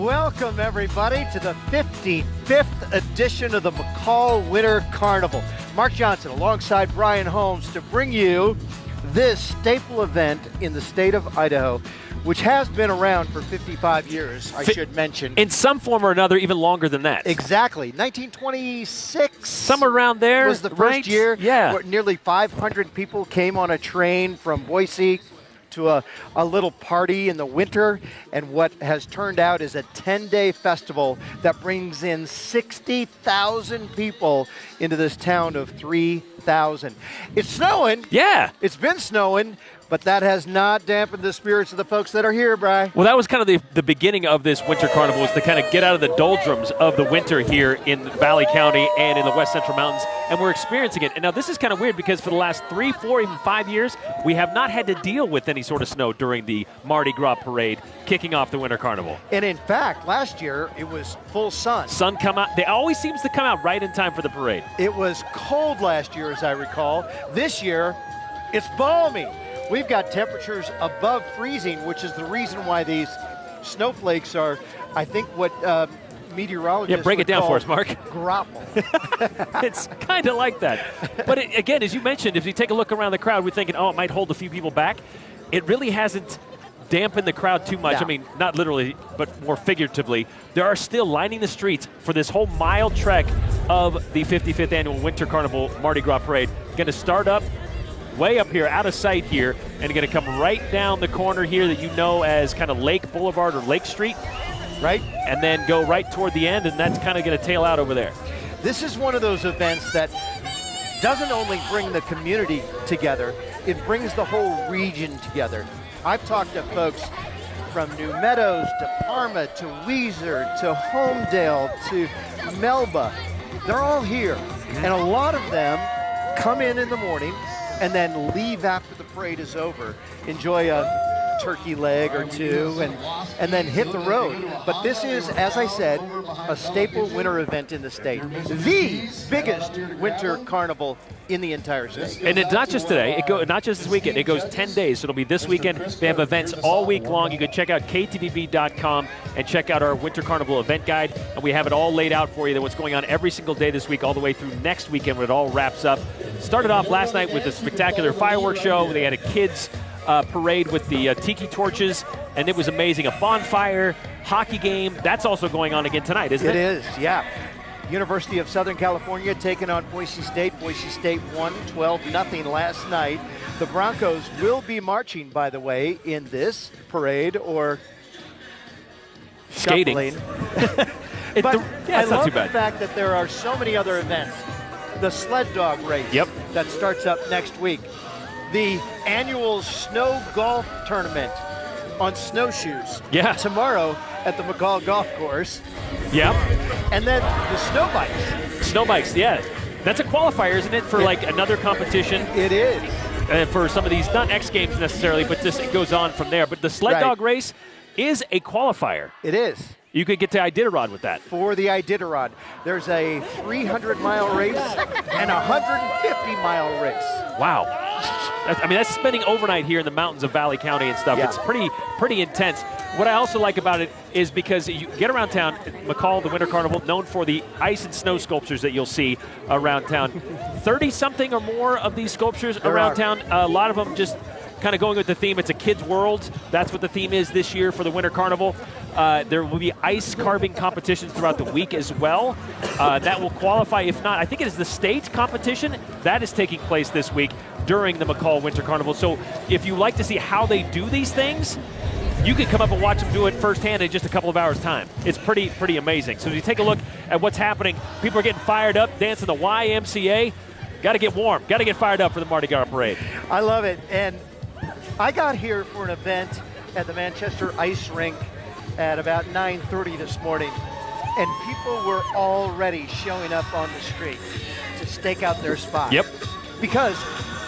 Welcome, everybody, to the 55th edition of the McCall Winter Carnival. Mark Johnson alongside Brian Holmes to bring you this staple event in the state of Idaho, which has been around for 55 years, I should mention. In some form or another, even longer than that. Exactly. 1926. Somewhere around there. Was the first year. Yeah. Where nearly 500 people came on a train from Boise to a little party in the winter, and what has turned out is a 10-day festival that brings in 60,000 people into this town of 3,000. It's snowing. Yeah. It's been snowing, but that has not dampened the spirits of the folks that are here, Bri. Well, that was kind of the beginning of this winter carnival, was to kind of get out of the doldrums of the winter here in Valley County and in the West Central Mountains, and we're experiencing it. And now this is kind of weird because for the last 3, 4, even 5 years, we have not had to deal with any sort of snow during the Mardi Gras parade kicking off the winter carnival. And in fact, last year it was full sun. Sun come out. They always seems to come out right in time for the parade. It was cold last year, as I recall. This year, it's balmy. We've got temperatures above freezing, which is the reason why these snowflakes are, I think, what meteorologists break it down call for us, Mark. Grapple. It's kind of like that. But again, as you mentioned, if you take a look around the crowd, we're thinking, oh, it might hold a few people back. It really hasn't dampened the crowd too much. No. I mean, not literally, but more figuratively. There are still lining the streets for this whole mile trek of the 55th Annual Winter Carnival Mardi Gras Parade. Going to start up way up here, out of sight here, and going to come right down the corner here that you know as kind of Lake Boulevard or Lake Street, right? And then go right toward the end, and that's kind of going to tail out over there. This is one of those events that doesn't only bring the community together, it brings the whole region together. I've talked to folks from New Meadows to Parma to Weiser to Homedale to Melba. They're all here, and a lot of them come in the morning and then leave after the parade is over, enjoy a turkey leg or two, and then hit the road. But this is, as I said, a staple winter event in the state. The biggest winter carnival in the entire state. And it's not just today, not just this weekend, it goes 10 days, so it'll be this weekend. They have events all week long. You can check out KTVB.com and check out our Winter Carnival event guide, and we have it all laid out for you, what's going on every single day this week, all the way through next weekend when it all wraps up. Started off last night with a spectacular fireworks show. They had a kids' parade with the tiki torches, and it was amazing. A bonfire, hockey game, that's also going on again tonight, isn't it? It is, yeah. University of Southern California taking on Boise State. Boise State won 12-0 last night. The Broncos will be marching, by the way, in this parade or skating. But I it's not love too bad. the fact that there are so many other events. The sled dog race that starts up next week. The annual snow golf tournament on snowshoes tomorrow at the McCall Golf Course. Yep. And then the snow bikes. Snow bikes, yeah. That's a qualifier, isn't it, for like another competition? It is. For some of these, not X Games necessarily, but just it goes on from there. But the sled dog race is a qualifier. It is. You could get to Iditarod with that. For the Iditarod. There's a 300-mile race and a 150-mile race. Wow. That's spending overnight here in the mountains of Valley County and stuff. Yeah. It's pretty intense. What I also like about it is because you get around town, McCall, the Winter Carnival, known for the ice and snow sculptures that you'll see around town. 30-something or more of these sculptures around town. A lot of them just kind of going with the theme. It's a kid's world. That's what the theme is this year for the Winter Carnival. There will be ice carving competitions throughout the week as well. That will qualify. If not, I think it is the state competition. That is taking place this week during the McCall Winter Carnival. So if you like to see how they do these things, you can come up and watch them do it firsthand in just a couple of hours' time. It's pretty amazing. So if you take a look at what's happening, people are getting fired up, dancing the YMCA. Got to get warm. Got to get fired up for the Mardi Gras Parade. I love it. And I got here for an event at the Manchester Ice Rink at about 9:30 this morning, and people were already showing up on the street to stake out their spot. Yep. Because,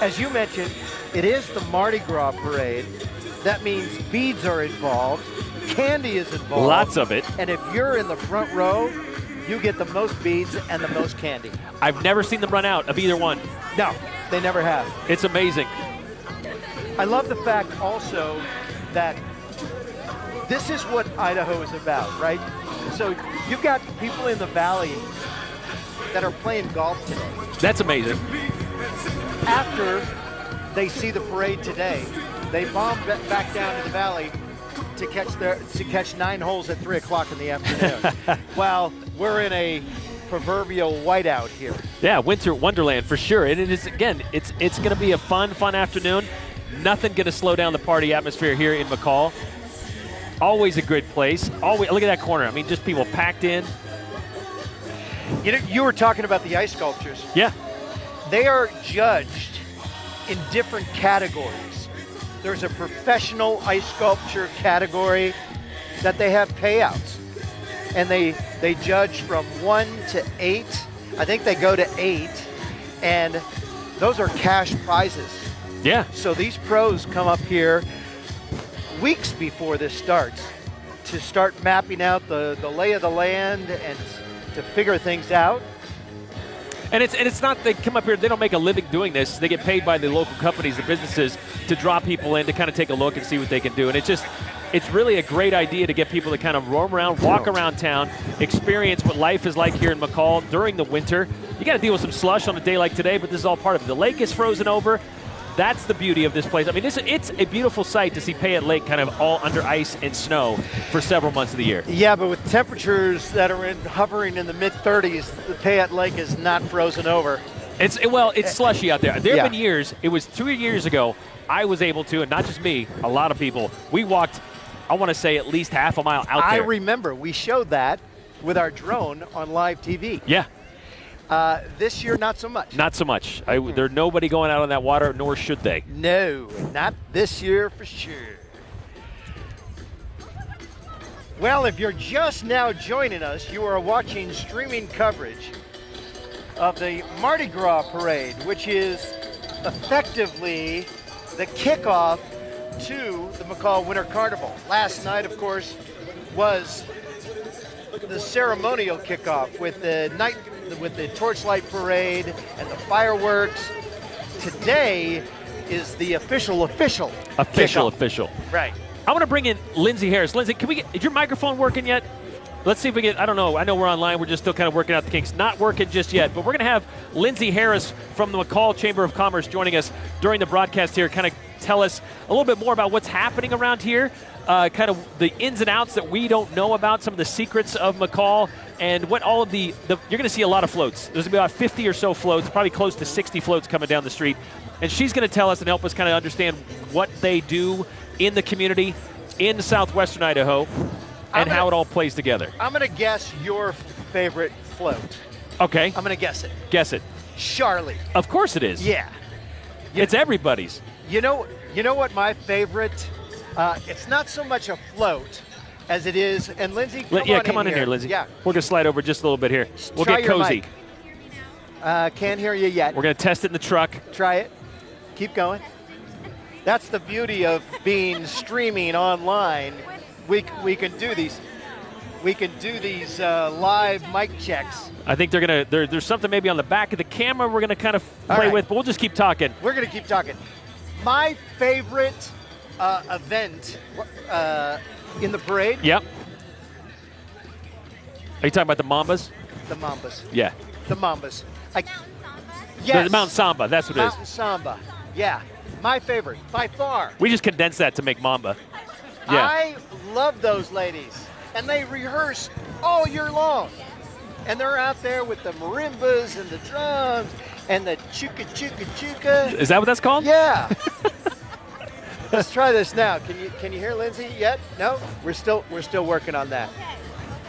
as you mentioned, it is the Mardi Gras Parade. That means beads are involved, candy is involved. Lots of it. And if you're in the front row, you get the most beads and the most candy. I've never seen them run out of either one. No, they never have. It's amazing. I love the fact also that this is what Idaho is about, right? So you've got people in the valley that are playing golf today. That's amazing. After they see the parade today, they bomb back down to the valley to catch 9 holes at 3 o'clock in the afternoon. Well, we're in a proverbial whiteout here. Yeah, winter wonderland for sure. And it is, again, it's going to be a fun afternoon. Nothing going to slow down the party atmosphere here in McCall. Always a good place. Always, look at that corner. I mean, just people packed in. You know, you were talking about the ice sculptures. Yeah. They are judged in different categories. There's a professional ice sculpture category that they have payouts. And they judge from 1 to 8. I think they go to 8. And those are cash prizes. Yeah. So these pros come up here weeks before this starts to start mapping out the lay of the land and to figure things out. And it's not they come up here, they don't make a living doing this. They get paid by the local companies, the businesses, to draw people in to kind of take a look and see what they can do. And it's really a great idea to get people to kind of roam around, walk around town, experience what life is like here in McCall during the winter. You got to deal with some slush on a day like today, but this is all part of it. The lake is frozen over. That's the beauty of this place. I mean, it's a beautiful sight to see Payette Lake kind of all under ice and snow for several months of the year. Yeah, but with temperatures that are hovering in the mid-30s, the Payette Lake is not frozen over. It's slushy out there. There have been years, it was 2 years ago, I was able to, and not just me, a lot of people, we walked, I want to say, at least half a mile out there. I remember we showed that with our drone on live TV. Yeah. This year, not so much. Not so much. There's nobody going out on that water, nor should they. No, not this year for sure. Well, if you're just now joining us, you are watching streaming coverage of the Mardi Gras Parade, which is effectively the kickoff to the McCall Winter Carnival. Last night, of course, was the ceremonial kickoff with the torchlight parade and the fireworks. Today is the official kickoff. Right. I want to bring in Lindsay Harris. Lindsay, is your microphone working yet? Let's see if we get, I don't know. I know we're online. We're just still kind of working out the kinks. Not working just yet, but we're going to have Lindsay Harris from the McCall Chamber of Commerce joining us during the broadcast here, kind of tell us a little bit more about what's happening around here, kind of the ins and outs that we don't know about, some of the secrets of McCall, and what all of you're going to see a lot of floats. There's going to be about 50 or so floats, probably close to 60 floats coming down the street. And she's going to tell us and help us kind of understand what they do in the community in southwestern Idaho and how it all plays together. I'm going to guess your favorite float. Okay. I'm going to guess it. Guess it. Charlie. Of course it is. Yeah. It's everybody's. You know what my favorite, it's not so much a float as it is, and Lindsay, come on in here, Lindsay. Yeah. We're going to slide over just a little bit here. We'll Try get cozy. Can't hear you yet. We're going to test it in the truck. Try it. Keep going. That's the beauty of being streaming online. We can do these. We can do these live mic checks. I think there's something maybe on the back of the camera we're going to kind of play with, but we'll just keep talking. We're going to keep talking. My favorite event in the parade. Yep. Are you talking about the Mambas? The Mambas. Yeah. The Mambas. Yes. The Mountain Samba, that's what it is. Mountain Samba. Yeah. My favorite, by far. We just condensed that to make Mamba. Yeah. I love those ladies. And they rehearse all year long. And they're out there with the marimbas and the drums and the chuka chuka chuka. Is that what that's called? Yeah. Let's try this now. Can you hear Lindsay yet? No? We're still working on that.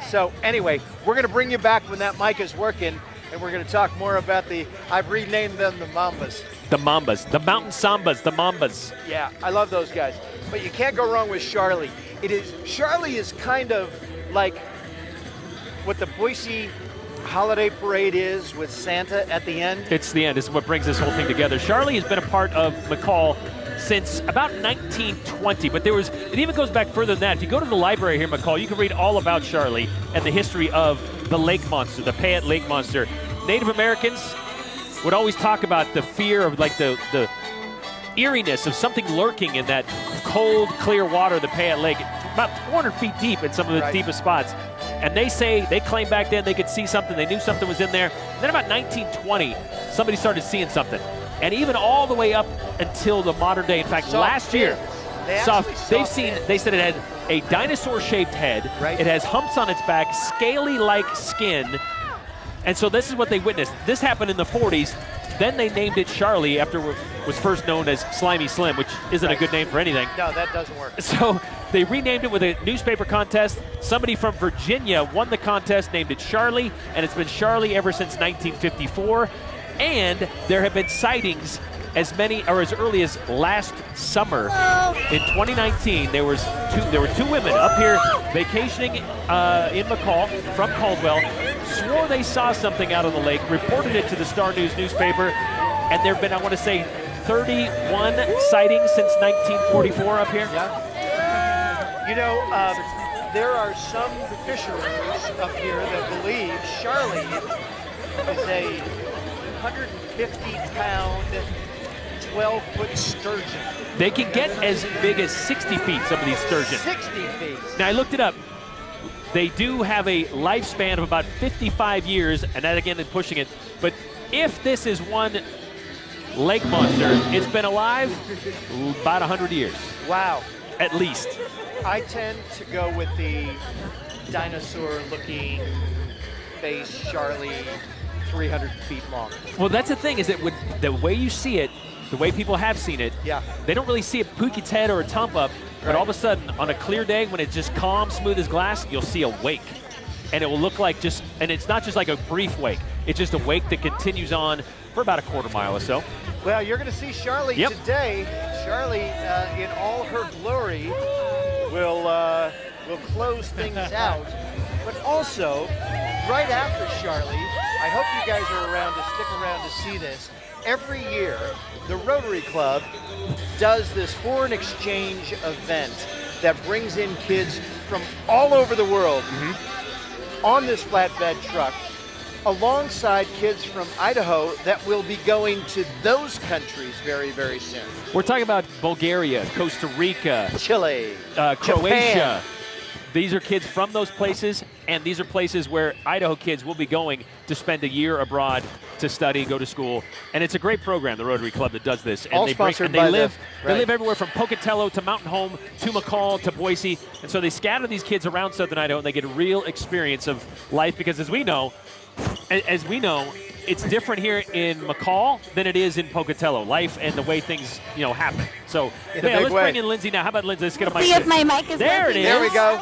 So anyway, we're going to bring you back when that mic is working, and we're going to talk more about I've renamed them the Mambas. The Mambas, the Mountain Sambas, the Mambas. Yeah, I love those guys. But you can't go wrong with Charlie. Charlie is kind of like what the Boise holiday parade is with Santa at the end. It's the end. It's what brings this whole thing together. Charlie has been a part of McCall since about 1920, but it even goes back further than that. If you go to the library here in McCall, you can read all about Charlie and the history of the lake monster, the Payette Lake monster. Native Americans would always talk about the fear of like the eeriness of something lurking in that cold, clear water of the Payette Lake. about 400 feet deep in some of the deepest spots. And they claim back then they could see something. They knew something was in there. And then about 1920, somebody started seeing something. And even all the way up until the modern day. In fact, last year, they said it had a dinosaur-shaped head. It has humps on its back, scaly-like skin. And so this is what they witnessed. This happened in the 40s. Then they named it Charlie after what was first known as Slimy Slim, which isn't a good name for anything. No, that doesn't work. So they renamed it with a newspaper contest. Somebody from Virginia won the contest, named it Charlie, and it's been Charlie ever since 1954. And there have been sightings as early as last summer. In 2019, there were two women up here vacationing in McCall from Caldwell, swore they saw something out on the lake, reported it to the Star News newspaper, and there have been, I want to say, 31 sightings since 1944 up here. Yeah. You know, there are some fishermen up here that believe Charlie is a 150-pound, 12-foot sturgeon. They can get as big as 60 feet, some of these sturgeon. 60 feet. Now, I looked it up. They do have a lifespan of about 55 years, and that, again, is pushing it. But if this is one lake monster, it's been alive about 100 years. Wow. At least. I tend to go with the dinosaur-looking face Charlie, 300 feet long. Well, that's the thing, is that the way you see it, the way people have seen it, they don't really see a Pookie's head or a tump up, but all of a sudden, on a clear day, when it's just calm, smooth as glass, you'll see a wake. And it will look like and it's not just like a brief wake, it's just a wake that continues on for about a quarter mile or so. Well, you're going to see Charlie today. Charlie, in all her glory, will close things out. But also, right after Charlie, I hope you guys are around to stick around to see this. Every year, the Rotary Club does this foreign exchange event that brings in kids from all over the world on this flatbed truck, alongside kids from Idaho that will be going to those countries very, very soon. We're talking about Bulgaria, Costa Rica, Chile, Croatia. Japan. These are kids from those places, and these are places where Idaho kids will be going to spend a year abroad to study, go to school. And it's a great program, the Rotary Club, that does this. And all they sponsored they by live everywhere from Pocatello to Mountain Home to McCall to Boise. And so they scatter these kids around Southern Idaho, and they get a real experience of life, because as we know, it's different here in McCall than it is in Pocatello. Life and the way things, happen. So let's bring in Lindsay now. How about Lindsay? Let's get a mic. See if my mic is there. working. It is. There we go.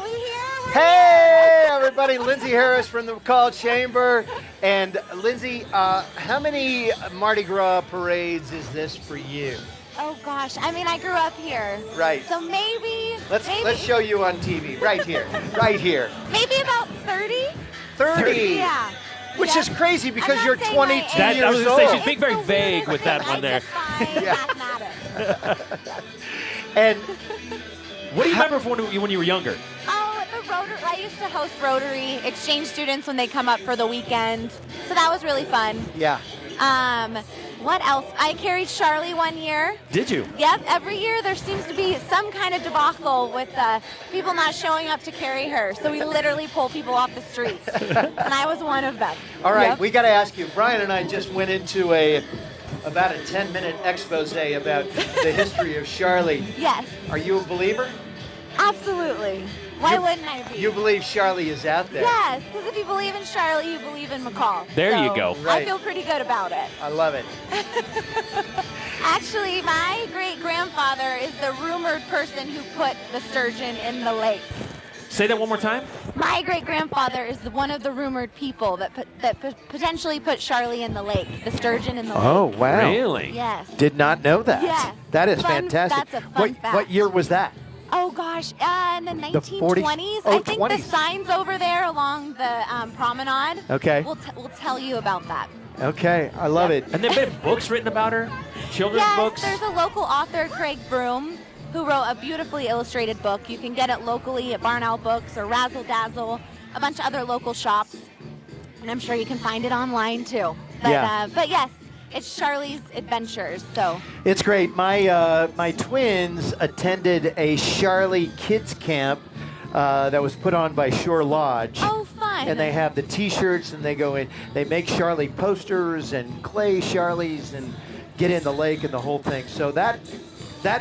Hey, everybody. Lindsay Harris from the McCall Chamber. And Lindsay, how many Mardi Gras parades is this for you? Oh gosh, I mean, I grew up here. Right. So maybe. Let's show you on TV. Right here. Right here. Maybe about 30. 30. Yeah. Which is crazy because you're 22 years I was old. going to say, she's being very vague with that one there. Mathematics. And what do you remember from when you were younger? Oh, the Rotary. I used to host Rotary exchange students when they come up for the weekend. So that was really fun. Yeah. What else? I carried Charlie one year. Did you? Yep. Every year there seems to be some kind of debacle with people not showing up to carry her. So we literally pull people off the streets. And I was one of them. All right, we got to ask you. Brian and I just went into about a 10-minute expose about the history of Charlie. Yes. Are you a believer? Absolutely. Why wouldn't I be? You believe Charlie is out there? Yes, because if you believe in Charlie, you believe in McCall. There you go. I feel pretty good about it. I love it. Actually, my great-grandfather is the rumored person who put the sturgeon in the lake. Say that one more time. My great-grandfather is one of the rumored people that potentially put Charlie in the lake, the sturgeon in the lake. Oh, wow. Really? Yes. Did not know that. Yes. That is fantastic. That's a fun fact. What year was that? Oh, gosh, in the 1920s. Oh, I think 20s. the signs over there along the promenade will tell you about that. Okay, I love it. And there have been books written about her? Children's books? Yes, there's a local author, Craig Broom, who wrote a beautifully illustrated book. You can get it locally at Barn Owl Books or Razzle Dazzle, a bunch of other local shops. And I'm sure you can find it online, too. But, but yes, it's Charlie's Adventures, so. It's great. My twins attended a Charlie kids camp that was put on by Shore Lodge. Oh, fun. And they have the T-shirts, and they go in. They make Charlie posters and clay Charlies and get in the lake and the whole thing. So that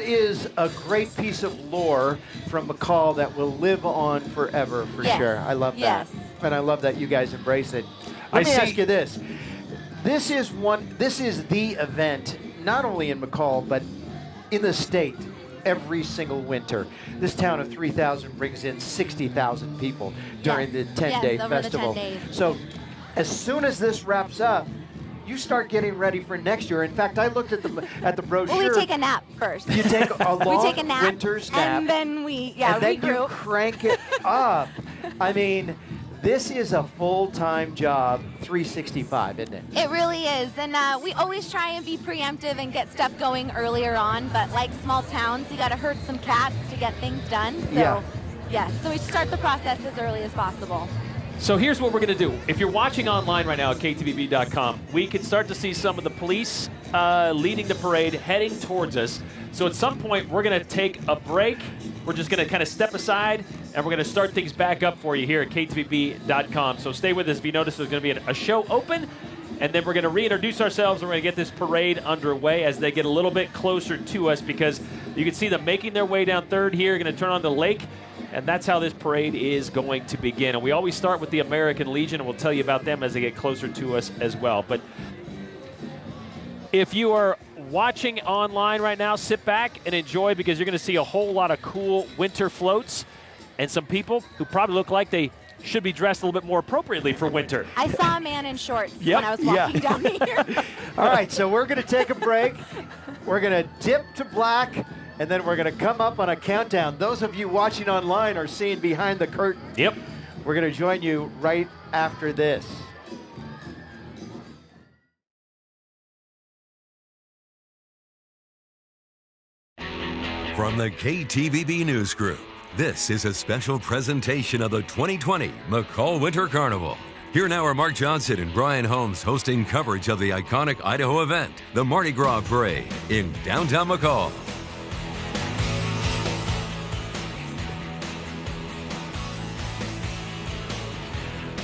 is a great piece of lore from McCall that will live on forever for sure. I love that. And I love that you guys embrace it. Let me ask you this. This is the event, not only in McCall, but in the state every single winter. This town of 3,000 brings in 60,000 people during the 10-day festival. The 10 days. So as soon as this wraps up, you start getting ready for next year. In fact, I looked at the brochure. Well, we take a nap first. You take a long we take a nap, winter's nap. and then we then you regroup. crank it up. I mean, this is a full-time job, 365, isn't it? It really is, and we always try and be preemptive and get stuff going earlier on, but like small towns, you got to herd some cats to get things done. So, so we start the process as early as possible. So here's what we're going to do. If you're watching online right now at ktvb.com, we can start to see some of the police leading the parade heading towards us. So at some point, we're going to take a break. We're just going to kind of step aside, and we're going to start things back up for you here at ktvb.com. So stay with us. If you notice, there's going to be a show open, and then we're going to reintroduce ourselves, and we're going to get this parade underway as they get a little bit closer to us, because you can see them making their way down 3rd here, going to turn on the lake. And that's how this parade is going to begin. And we always start with the American Legion, and we'll tell you about them as they get closer to us as well. But if you are watching online right now, sit back and enjoy, because you're going to see a whole lot of cool winter floats and some people who probably look like they should be dressed a little bit more appropriately for winter. I saw a man in shorts when I was walking down here. All right, so we're going to take a break. We're going to dip to black. And then we're going to come up on a countdown. Those of you watching online are seeing behind the curtain. Yep. We're going to join you right after this. From the KTVB News Group, this is a special presentation of the 2020 McCall Winter Carnival. Here now are Mark Johnson and Brian Holmes hosting coverage of the iconic Idaho event, the Mardi Gras Parade, in downtown McCall.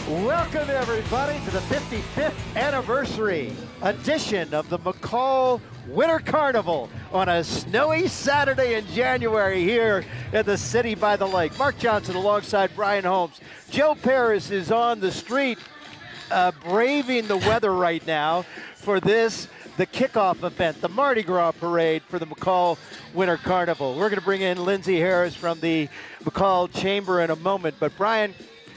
Welcome, everybody, to the 55th anniversary edition of the McCall Winter Carnival on a snowy Saturday in January here at the city by the lake. Mark Johnson alongside Brian Holmes. Joe Paris is on the street braving the weather right now for the kickoff event, the Mardi Gras Parade for the McCall Winter Carnival. We're going to bring in Lindsay Harris from the McCall Chamber in a moment, but Brian,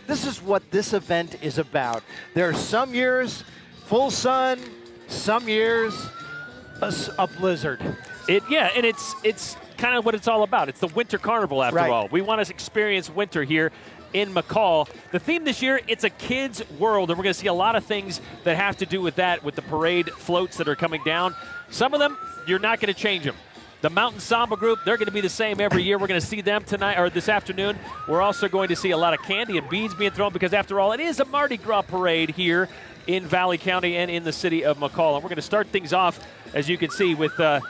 this is what this event is about. There are some years full sun, some years a blizzard. And it's kind of what it's all about. It's the Winter Carnival, after all. We want to experience winter here in McCall. The theme this year, it's a kid's world, and we're going to see a lot of things that have to do with that, with the parade floats that are coming down. Some of them, you're not going to change them. The Mountain Samba group, they're going to be the same every year. We're going to see them tonight or this afternoon. We're also going to see a lot of candy and beads being thrown, because after all, it is a Mardi Gras parade here in Valley County and in the city of McCall. And we're going to start things off, as you can see, with the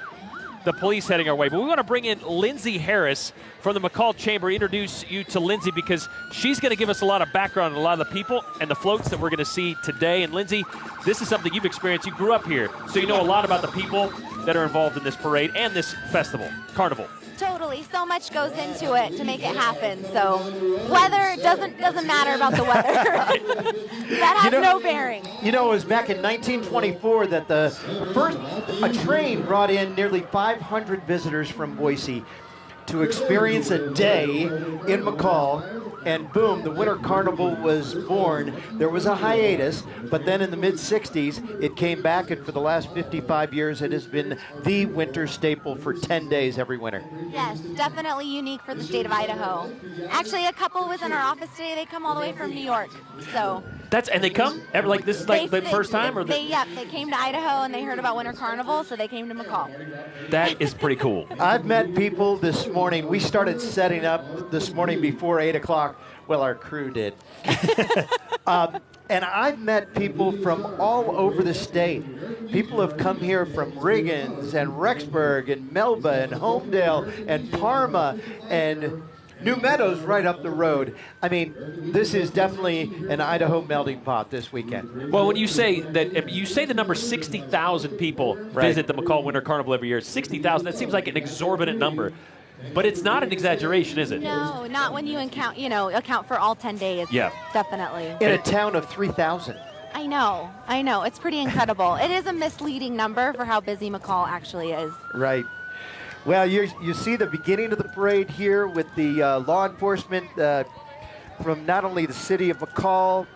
police heading our way. But we want to bring in Lindsay Harris from the McCall Chamber. Introduce you to Lindsay, because she's going to give us a lot of background on a lot of the people and the floats that we're going to see today. And Lindsay, this is something you've experienced. You grew up here, so you know a lot about the people that are involved in this parade and this festival, Carnival. Totally. So much goes into it to make it happen. So weather doesn't matter about the weather. That has no bearing. You know, it was back in 1924 that a train brought in nearly 500 visitors from Boise to experience a day in McCall, and boom, the Winter Carnival was born. There was a hiatus, but then in the mid-'60s, it came back, and for the last 55 years, it has been the winter staple for 10 days every winter. Yes, definitely unique for the state of Idaho. Actually, a couple was in our office today. They come all the way from New York, so... And they come? This is like the first time? They came to Idaho and they heard about Winter Carnival, so they came to McCall. That is pretty cool. I've met people this morning. We started setting up this morning before 8 o'clock. Well, our crew did. And I've met people from all over the state. People have come here from Riggins and Rexburg and Melba and Homedale and Parma and New Meadows right up the road. I mean, this is definitely an Idaho melting pot this weekend. Well, when you say that, you say the number 60,000 people visit the McCall Winter Carnival every year. 60,000, that seems like an exorbitant number. But it's not an exaggeration, is it? No, not when you account for all 10 days. Yeah. Definitely. In a town of 3,000. I know. It's pretty incredible. It is a misleading number for how busy McCall actually is. Right. Well, you see the beginning of the parade here with the law enforcement from not only the city of McCall,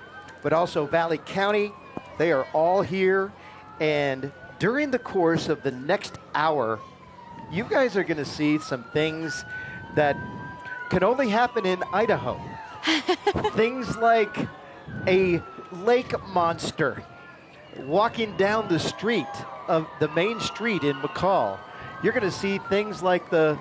but also Valley County. They are all here. And during the course of the next hour, you guys are going to see some things that can only happen in Idaho. Things like a lake monster walking down the street of the main street in McCall. You're going to see things like the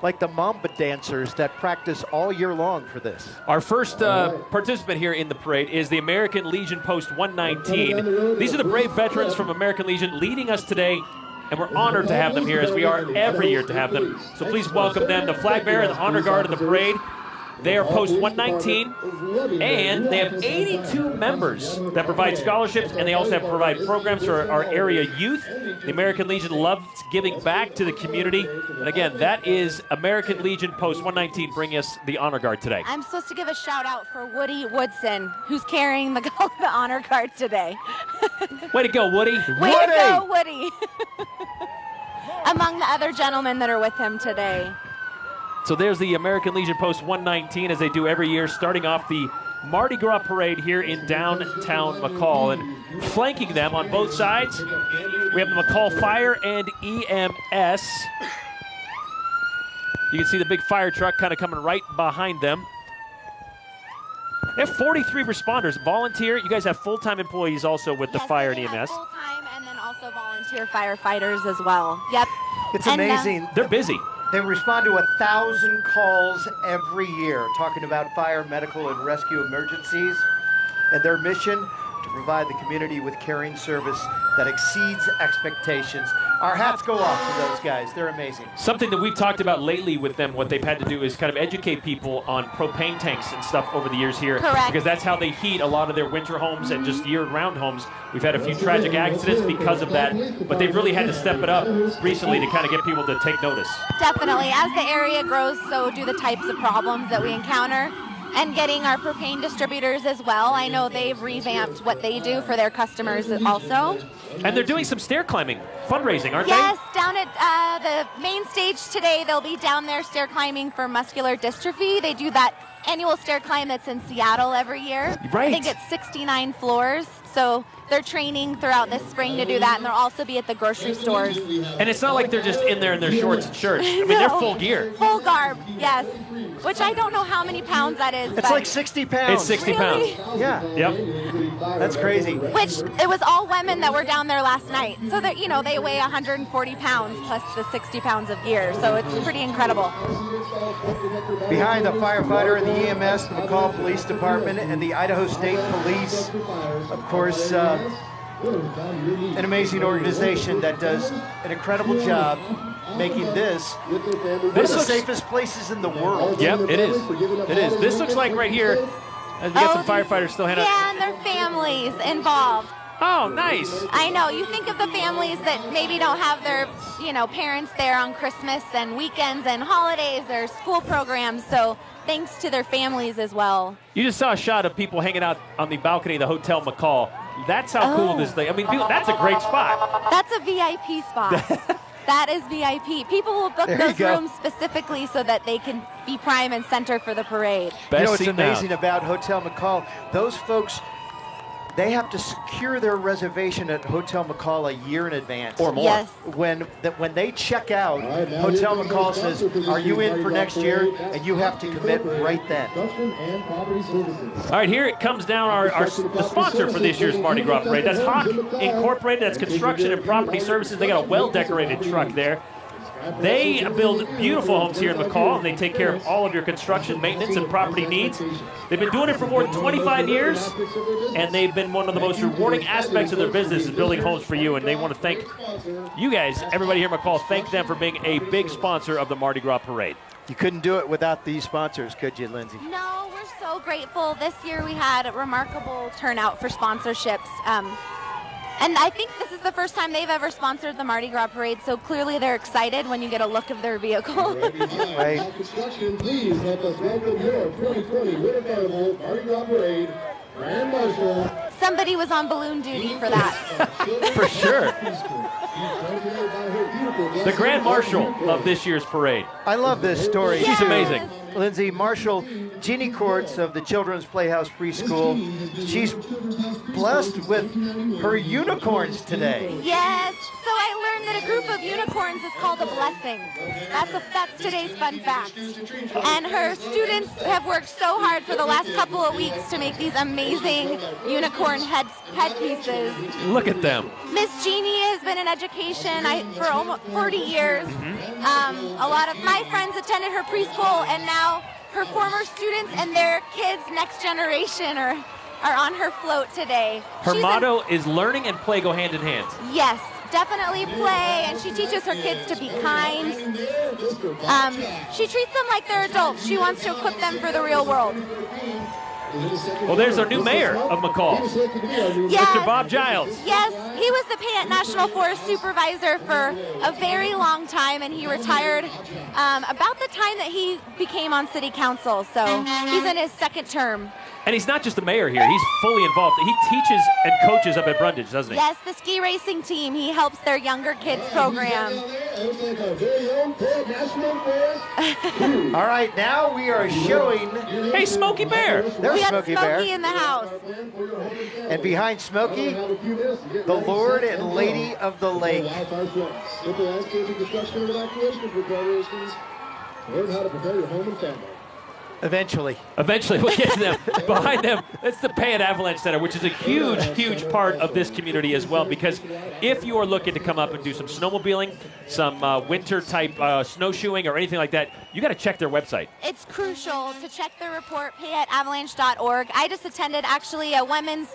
Mamba dancers that practice all year long for this. Our first participant here in the parade is the American Legion Post 119. These are the brave veterans from American Legion leading us today, and we're honored to have them here, as we are every year to have them. So please welcome them, the flag bearer and the honor guard of the parade. They are Post 119, and they have 82 members that provide scholarships, and they also provide programs for our area youth. The American Legion loves giving back to the community. And again, that is American Legion Post 119 bringing us the honor guard today. I'm supposed to give a shout out for Woody Woodson, who's carrying the honor guard today. Way to go, Woody. Way to go, Woody. Among the other gentlemen that are with him today. So there's the American Legion Post 119, as they do every year, starting off the Mardi Gras parade here in downtown McCall. And flanking them on both sides, we have the McCall Fire and EMS. You can see the big fire truck kind of coming right behind them. They have 43 responders, volunteer. You guys have full-time employees also with the fire and EMS. Full-time and then also volunteer firefighters as well. Yep. It's amazing. They're busy. They respond to 1,000 calls every year talking about fire, medical, and rescue emergencies, and their mission to provide the community with caring service that exceeds expectations. Our hats go off to those guys. They're amazing. Something that we've talked about lately with them, what they've had to do is kind of educate people on propane tanks and stuff over the years here. Correct. Because that's how they heat a lot of their winter homes and just year-round homes. We've had a few tragic accidents because of that, but they've really had to step it up recently to kind of get people to take notice. Definitely. As the area grows, so do the types of problems that we encounter. And getting our propane distributors as well. I know they've revamped what they do for their customers also. And they're doing some stair climbing, fundraising, aren't they? Yes, down at the main stage today, they'll be down there stair climbing for muscular dystrophy. They do that annual stair climb that's in Seattle every year. Right. I think it's 69 floors. So they're training throughout this spring to do that, and they'll also be at the grocery stores. And it's not like they're just in there in their shorts and shirts. I mean, they're full gear. Full garb, yes. Which I don't know how many pounds that is. It's like 60 pounds. It's 60 Really? pounds. Yeah. Yep. That's crazy. Which, it was all women that were down there last night. So that, they weigh 140 pounds plus the 60 pounds of gear. So it's pretty incredible. Behind the firefighter and the EMS, the McCall Police Department, and the Idaho State Police, of course, an amazing organization that does an incredible job making this one of the safest places in the world. Yep, it is. It is. This looks like right here, we got some firefighters still handing out. Yeah, and their families involved. Oh, nice. I know. You think of the families that maybe don't have their, parents there on Christmas and weekends and holidays or school programs. So thanks to their families as well. You just saw a shot of people hanging out on the balcony of the Hotel McCall. That's how cool this thing. I mean, that's a great spot. That's a VIP spot. That is VIP. People will book those rooms specifically so that they can be prime and center for the parade. What's amazing about Hotel McCall, those folks, they have to secure their reservation at Hotel McCall a year in advance. Or more. Yes. When they check out, Hotel McCall says, are you in for next year? And you have to commit right then. All right, here it comes down the sponsor for this year's Mardi Gras Parade. That's Hawk Incorporated. That's construction and property services. They got a well-decorated truck there. They build beautiful homes here in McCall, and they take care of all of your construction, maintenance, and property needs. They've been doing it for more than 25 years, and they've been one of the most rewarding aspects of their business is building homes for you, and they want to thank you guys, everybody here in McCall, thank them for being a big sponsor of the Mardi Gras Parade. You couldn't do it without these sponsors, could you, Lindsay? No, we're so grateful. This year we had a remarkable turnout for sponsorships. And I think this is the first time they've ever sponsored the Mardi Gras Parade, so clearly they're excited when you get a look of their vehicle. Right. Construction, please help us welcome your 2020 Winter Carnival Mardi Gras Parade Grand Marshal. Somebody was on balloon duty for that. For sure. The Grand Marshal of this year's parade. I love this story. She's too. amazing. Lindsay, Marshall, Jeannie Courts of the Children's Playhouse Preschool. She's blessed with her unicorns today. Yes. So I learned that a group of unicorns is called a blessing. That's today's fun fact. And her students have worked so hard for the last couple of weeks to make these amazing unicorn headpieces. Look at them. Miss Jeannie has been in education for almost 40 years. A lot of my friends attended her preschool, and now her former students and their kids, next generation, are on her float today. Her motto is learning and play go hand in hand. Yes, definitely play, and she teaches her kids to be kind. She treats them like they're adults. She wants to equip them for the real world. Well, there's our new mayor of McCall, Yes. Mr. Bob Giles. Yes, he was the Payette National Forest Supervisor for a very long time, and he retired about the time that he became on City Council, so he's in his second term. And he's not just the mayor here, he's fully involved. He teaches and coaches up at Brundage, doesn't he? Yes, the ski racing team, he helps their younger kids program. All right, now we are showing. Hey, Smokey Bear. There's We got Smokey Smokey Bear. in the house. And behind Smokey, the Lord and Lady of the Lake. Learn how to prepare your home and family. Eventually. Eventually, we'll get to them. Behind them, that's the Payette Avalanche Center, which is a huge, huge part of this community as well, because if you are looking to come up and do some snowmobiling, some winter-type snowshoeing or anything like that, you got to check their website. It's crucial to check their report, payetteavalanche.org. I just attended, actually, a women's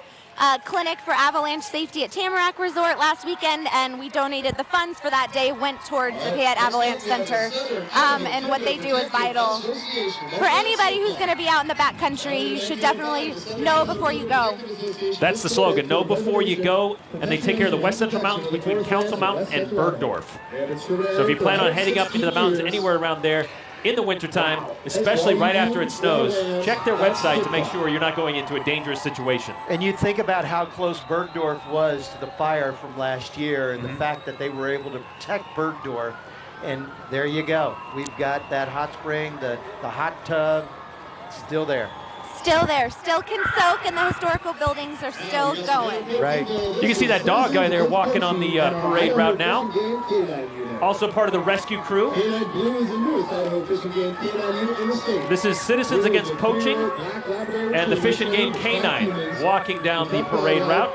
clinic for avalanche safety at Tamarack Resort last weekend, and we donated the funds for that day, went towards the Payette Avalanche Center, and what they do is vital. For anybody who's going to be out in the backcountry, you should definitely know before you go. That's the slogan, know before you go, and they take care of the West Central Mountains between Council Mountain and Bergdorf. So if you plan on heading up into the mountains anywhere around there, in the wintertime, especially right after it snows, check their website to make sure you're not going into a dangerous situation. And you think about how close Bergdorf was to the fire from last year and the fact that they were able to protect Bergdorf. And there you go. We've got that hot spring, the hot tub, still there. Still there, still can soak, and the historical buildings are still going. Right. You can see that dog guy there walking on the parade route now. Also part of the rescue crew. This is Citizens Against Poaching and the Fish and Game Canine walking down the parade route.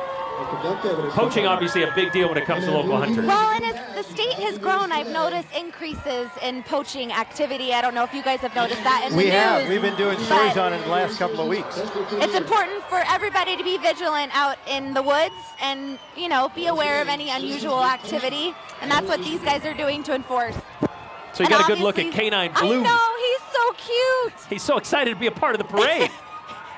Poaching, obviously, a big deal when it comes to local hunters. Well, and as the state has grown, I've noticed increases in poaching activity. I don't know if you guys have noticed that in the news. We have. We've been doing stories but on it in the last couple of weeks. It's important for everybody to be vigilant out in the woods and, you know, be aware of any unusual activity. And that's what these guys are doing to enforce. So you got a good look at Canine Blue. I know, he's so cute. He's so excited to be a part of the parade.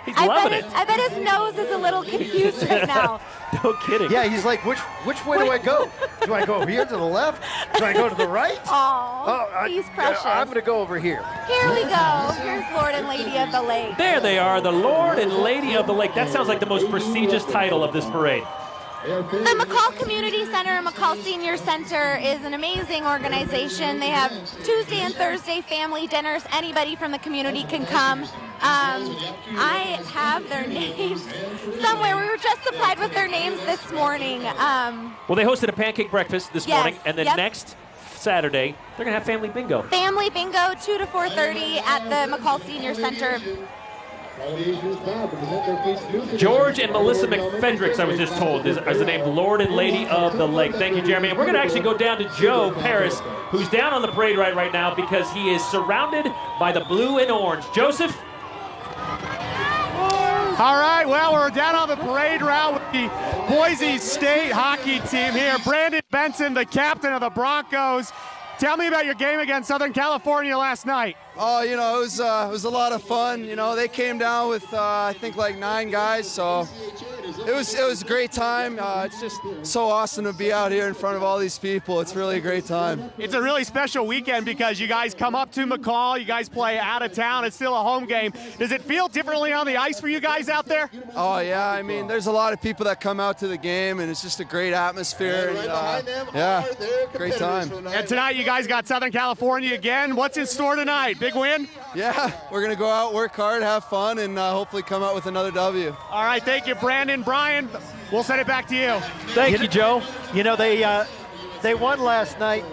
He's loving it. I bet his nose is a little confused right now. No kidding. Yeah, he's like, which way do I go? Do I go here to the left? Do I go to the right? Aw, he's precious. I'm going to go over here. Here we go. Here's Lord and Lady of the Lake. There they are, the Lord and Lady of the Lake. That sounds like the most prestigious title of this parade. The McCall Community Center, McCall Senior Center, is an amazing organization. They have Tuesday and Thursday family dinners. Anybody from the community can come. I have their names somewhere. We were just supplied with their names this morning. Well, they hosted a pancake breakfast this morning, and then next Saturday, they're going to have family bingo. Family bingo, 2 to 4:30 at the McCall Senior Center. George and Melissa McFedricks, I was just told, is the name Lord and Lady of the Lake. Thank you, Jeremy. And we're going to actually go down to Joe Paris, who's down on the parade right now because he is surrounded by the blue and orange. Joseph? All right, well, we're down on the parade route with the Boise State hockey team here. Brandon Benson, the captain of the Broncos. Tell me about your game against Southern California last night. Oh, you know, it was a lot of fun. You know, they came down with I think like 9 guys, so it was a great time. It's just so awesome to be out here in front of all these people. It's really a great time. It's a really special weekend because you guys come up to McCall, you guys play out of town. It's still a home game. Does it feel differently on the ice for you guys out there? Oh yeah, I mean, there's a lot of people that come out to the game, and it's just a great atmosphere. And, yeah, great time. And tonight you guys got Southern California again. What's in store tonight? Big win? Yeah, we're going to go out, work hard, have fun, and hopefully come out with another W. All right, thank you, Brandon. Brian, we'll send it back to you. Thank you, Joe. You know, they won last night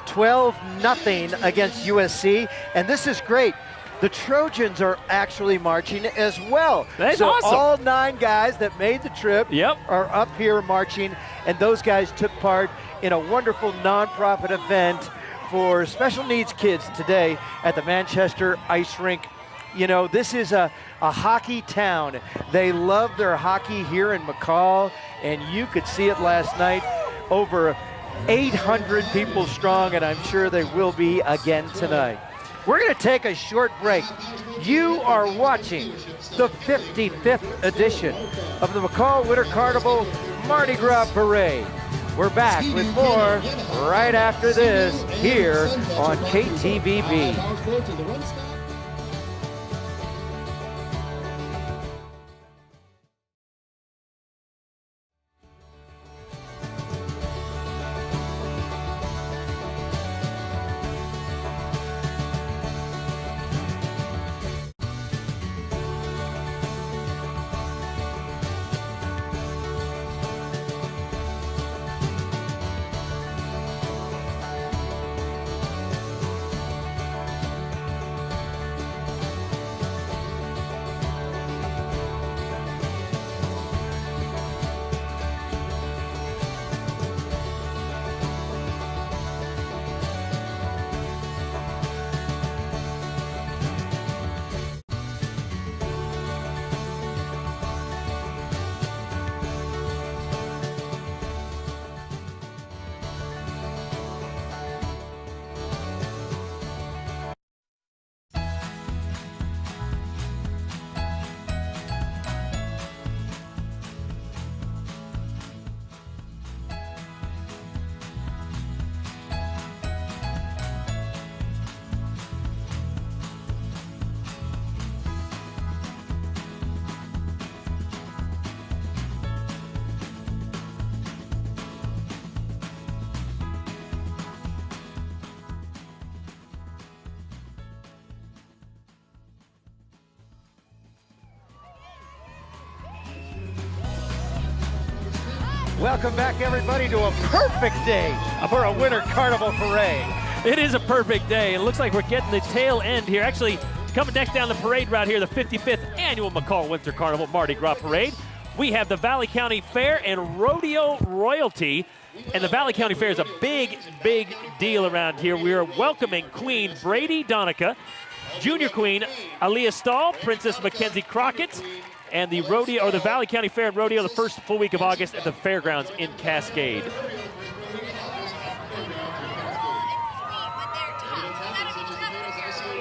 12-0 against USC, and this is great. The Trojans are actually marching as well. That's so awesome. All 9 guys that made the trip are up here marching, and those guys took part in a wonderful nonprofit event for special needs kids today at the Manchester Ice Rink. You know, this is a hockey town. They love their hockey here in McCall, and you could see it last night. Over 800 people strong, and I'm sure they will be again tonight. We're going to take a short break. You are watching the 55th edition of the McCall Winter Carnival Mardi Gras Parade. We're back with more right after this here on KTVB. Welcome back, everybody, to a perfect day for a Winter Carnival Parade. It is a perfect day. It looks like we're getting the tail end here. Actually, coming next down the parade route here, the 55th Annual McCall Winter Carnival Mardi Gras Parade. We have the Valley County Fair and Rodeo Royalty. And the Valley County Fair is a big, big deal around here. We are welcoming Queen Brady Donica, Junior Queen Aaliyah Stahl, Princess Mackenzie Crockett, and the rodeo, or the Valley County Fair and Rodeo, the first full week of August at the fairgrounds in Cascade.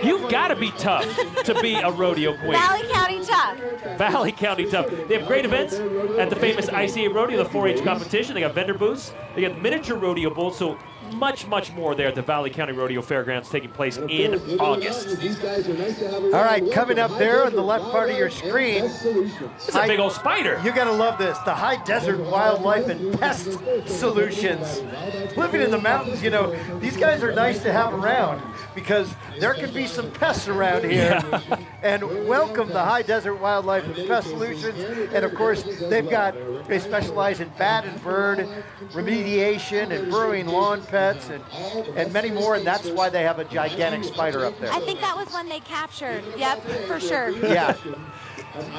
You've got to be tough to be a rodeo queen. Valley County tough. Valley County tough. They have great events at the famous ICA Rodeo, the 4-H competition. They got vendor booths. They got miniature rodeo bulls, so much, much more there at the Valley County Rodeo Fairgrounds taking place in August. All right, coming up there on the left part of your screen. It's a big old spider. You gotta love this, the High Desert Wildlife and Pest Solutions. Living in the mountains, you know, these guys are nice to have around because there can be some pests around here. Yeah. And welcome the High Desert Wildlife and Pest Solutions. And of course, they specialize in bat and bird remediation and burrowing lawn pets and many more, and that's why they have a gigantic spider up there. I think that was one they captured. Yep, for sure. Yeah.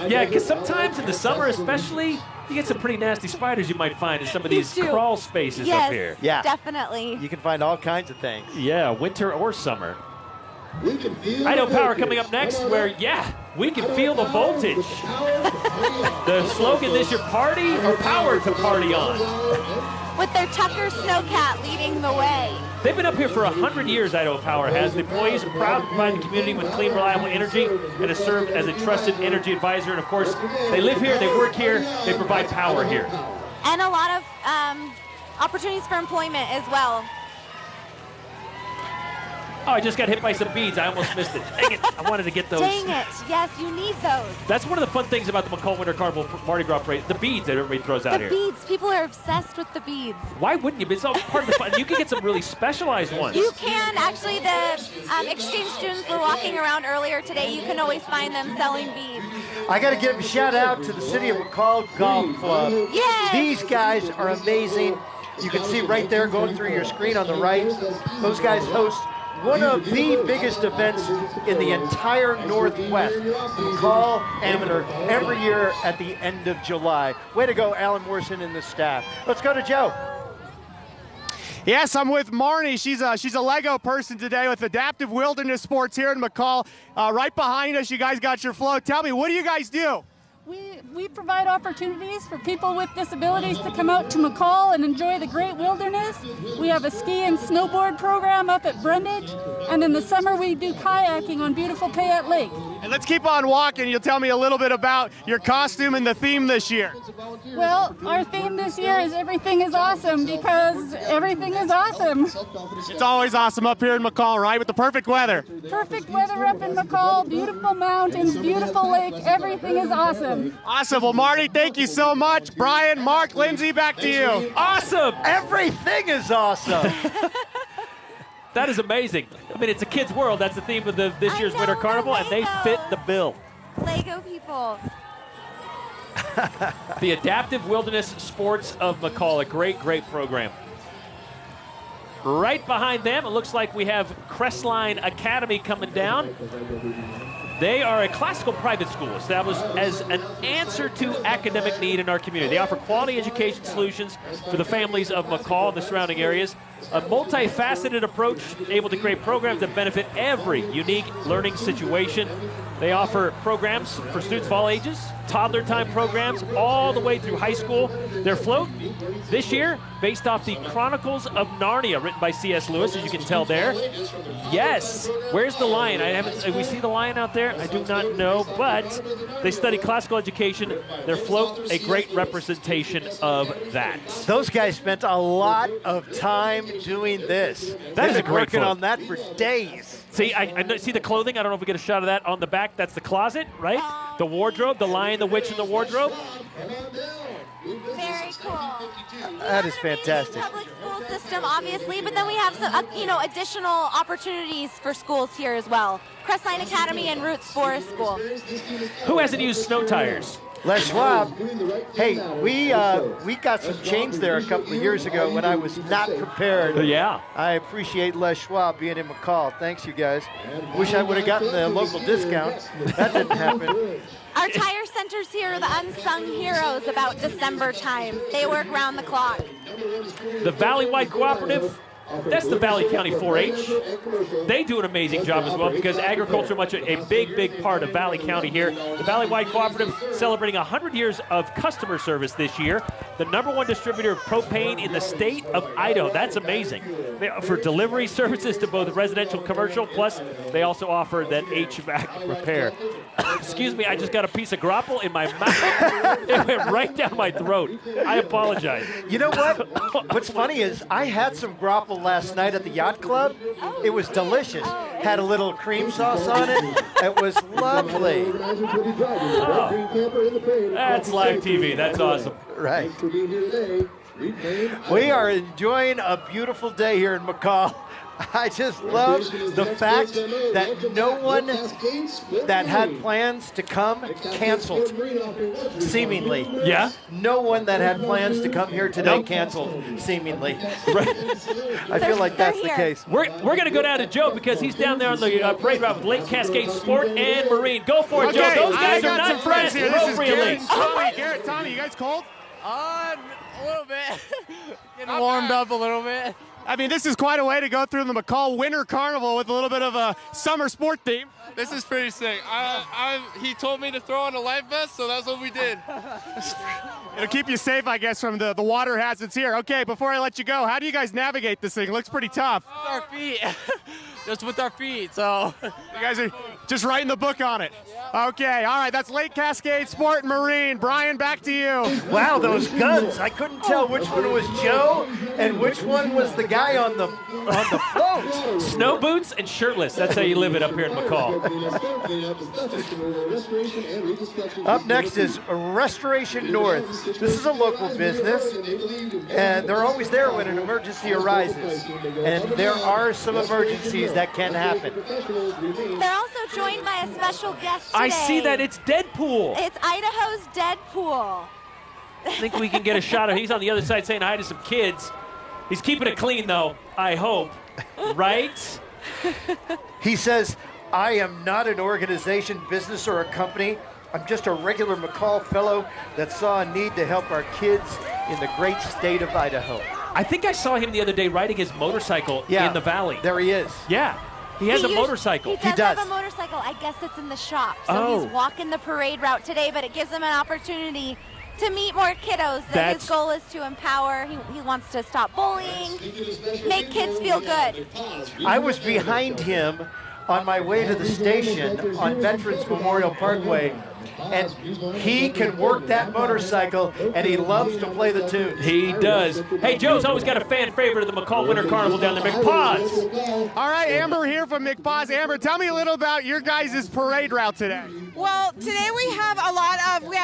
Yeah, because sometimes in the summer especially, you get some pretty nasty spiders you might find in some of these crawl spaces up here. Yeah, definitely. You can find all kinds of things. Yeah, winter or summer. Idaho Power coming up next, where, we can feel the voltage. The slogan this year, party or power to party on. with their Tucker Snowcat leading the way. They've been up here for 100 years, Idaho Power has. The employees are proud to provide the community with clean, reliable energy and to serve as a trusted energy advisor. And of course, they live here, they work here, they provide power here. And a lot of opportunities for employment as well. Oh, I just got hit by some beads. I almost missed it. Dang it. I wanted to get those. Dang it. Yes, you need those. That's one of the fun things about the McCall Winter Carnival Mardi Gras Parade. The beads that everybody throws out here. The beads. People are obsessed with the beads. Why wouldn't you? It's all part of the fun. You can get some really specialized ones. You can. Actually, the exchange students were walking around earlier today. You can always find them selling beads. I got to give a shout out to the City of McCall Golf Club. Yes. These guys are amazing. You can see right there going through your screen on the right. Those guys host one of the biggest events in the entire Northwest, McCall Amateur, every year at the end of July. Way to go, Alan Morrison and the staff. Let's go to Joe. Yes, I'm with Marnie. She's a Lego person today with Adaptive Wilderness Sports here in McCall. Right behind us, you guys got your float. Tell me, what do you guys do? We provide opportunities for people with disabilities to come out to McCall and enjoy the great wilderness. We have a ski and snowboard program up at Brundage, and in the summer we do kayaking on beautiful Payette Lake. And let's keep on walking. You'll tell me a little bit about your costume and the theme this year. Well, our theme this year is Everything is Awesome, because everything is awesome. It's always awesome up here in McCall, right? With the perfect weather. Perfect weather up in McCall, beautiful mountains, beautiful lake, everything is awesome. Awesome. Well, Marty, thank you so much. Brian, Mark, Lindsay, back to you. Awesome. Everything is awesome. That is amazing. I mean, it's a kid's world. That's the theme of this year's Winter Carnival, and they fit the bill. Lego people. The Adaptive Wilderness Sports of McCall, a great, great program. Right behind them, it looks like we have Crestline Academy coming down. They are a classical private school established as an answer to academic need in our community. They offer quality education solutions for the families of McCall and the surrounding areas. A multifaceted approach able to create programs that benefit every unique learning situation. They offer programs for students of all ages, toddler time programs, all the way through high school. Their float this year, based off the Chronicles of Narnia, written by C.S. Lewis, as you can tell there. Yes, where's the lion? We see the lion out there? I do not know, but they study classical education. Their float, a great representation of that. Those guys spent a lot of time doing this. That is a great working float. on that for days. See, I see the clothing. I don't know if we get a shot of that on the back. That's the closet, right? The wardrobe, the lion, the witch, and the wardrobe. Very cool. That is fantastic. Public school system, obviously, but then we have some, additional opportunities for schools here as well. Crestline Academy and Roots Forest School. Who hasn't used snow tires? Les Schwab, hey, we got some change there a couple of years ago when I was not prepared. Yeah. I appreciate Les Schwab being in McCall. Thanks, you guys. Wish I would have gotten the local discount. That didn't happen. Our tire centers here are the unsung heroes about December time. They work round the clock. The Valley-wide Cooperative, that's the Valley County 4-H. They do an amazing job as well because agriculture much a big, big part of Valley County here. The Valley-wide Cooperative celebrating 100 years of customer service this year. The #1 distributor of propane in the state of Idaho. That's amazing. They offer delivery services to both residential and commercial, plus they also offer that HVAC repair. Excuse me, I just got a piece of grapple in my mouth. It went right down my throat. I apologize. You know what? What's funny is I had some grapple last night at the yacht club. It was delicious. Had a little cream sauce on it. It was lovely. Oh, that's live TV. That's awesome. Right. We are enjoying a beautiful day here in McCall. I just love the fact that no one that had plans to come canceled, seemingly. Yeah? No one that had plans to come here today canceled, seemingly. Right. I feel like that's the case. We're going to go down to Joe because he's down there on the parade route with Lake Cascade Sport and Marine. Go for it, Joe. Those guys are not friends here. This is appropriately. Garrett, Tommy, you guys cold? A little bit. Getting warmed up a little bit. I mean, this is quite a way to go through the McCall Winter Carnival with a little bit of a summer sport theme. This is pretty sick. He told me to throw on a life vest, so that's what we did. It'll keep you safe, I guess, from the water hazards here. Okay, before I let you go, how do you guys navigate this thing? It looks pretty tough. With our feet. Just with our feet, so. You guys are just writing the book on it. Okay, all right, that's Lake Cascade Sport and Marine. Brian, back to you. Wow, those guns. I couldn't tell which one was Joe and which one was the guy on the float. Snow boots and shirtless. That's how you live it up here in McCall. Up next is Restoration North. This is a local business, and they're always there when an emergency arises. And there are some emergencies that can happen. They're also joined by a special guest today. I see that. It's Deadpool. It's Idaho's Deadpool. I think we can get a shot of. He's on the other side saying hi to some kids. He's keeping it clean, though, I hope. Right? He says, I am not an organization, business, or a company. I'm just a regular McCall fellow that saw a need to help our kids in the great state of Idaho. I think I saw him the other day riding his motorcycle in the valley. There he is. Yeah. He has a motorcycle. He does have a motorcycle. I guess it's in the shop. So he's walking the parade route today, but it gives him an opportunity to meet more kiddos. His goal is to empower. He wants to stop bullying, make kids feel good. I was behind him on my way to the station on Veterans Memorial Parkway, and he can work that motorcycle, and he loves to play the tunes. He does. Hey, Joe's always got a fan favorite of the McCall Winter Carnival down there, McPaws. All right, Amber here from McPaws. Amber, tell me a little about your guys' parade route today. Well, today we have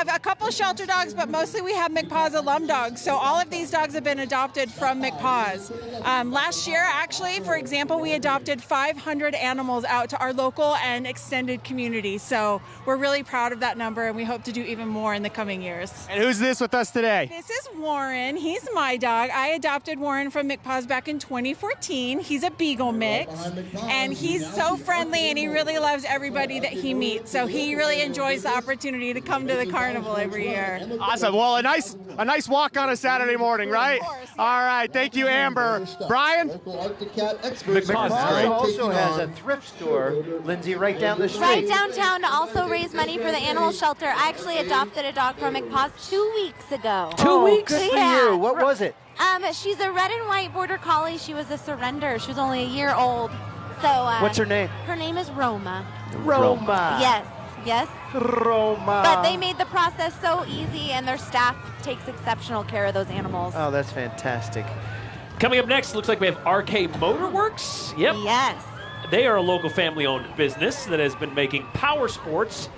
a couple shelter dogs, but mostly we have McPaws alum dogs. So all of these dogs have been adopted from McPaws. Last year, actually, for example, we adopted 500 animals out to our local and extended community. So we're really proud of that number, and we hope to do even more in the coming years. And who's this with us today? This is Warren. He's my dog. I adopted Warren from McPaws back in 2014. He's a Beagle mix, and he's so friendly, and he really loves everybody that he meets. So he really enjoys the opportunity to come to the carnival every year. Awesome. Well, a nice walk on a Saturday morning, right? Of course, yeah. All right. Thank you, Amber. Brian? McPaws also has a thrift store, Lindsay, right down the street. Right downtown to also raise money for the animal shelter. I actually adopted a dog from McPaws 2 weeks ago. 2 weeks? Good for you. What was it? She's a red and white border collie. She was a surrender. She was only a year old. So what's her name? Her name is Roma. Roma. Yes. Roma. But they made the process so easy, and their staff takes exceptional care of those animals. Oh, that's fantastic. Coming up next, looks like we have RK Motorworks. Yep. Yes. They are a local family-owned business that has been making power sports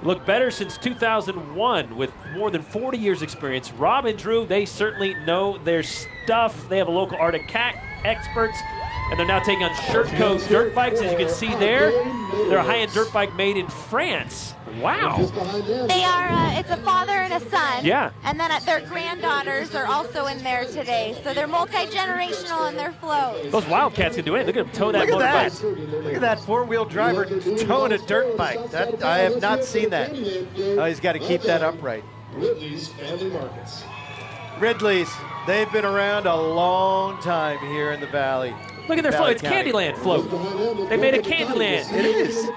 look better since 2001 with more than 40 years experience. Rob and Drew, they certainly know their stuff. They have a local Arctic Cat experts, and they're now taking on Shirt Coat dirt bikes. As you can see there, they're a high-end dirt bike made in France. Wow. They are, it's a father and a son. Yeah. And then their granddaughters are also in there today. So they're multi-generational in their floats. Those Wildcats can do anything. Look at them tow that Look at motorbike. that. Look at that four-wheel driver towing a dirt bike. I have not seen that. Oh, he's got to keep that upright. Ridley's Family Markets. Ridley's, they've been around a long time here in the Valley. Look at their float. It's County. Candyland float. They made a Candyland. It is.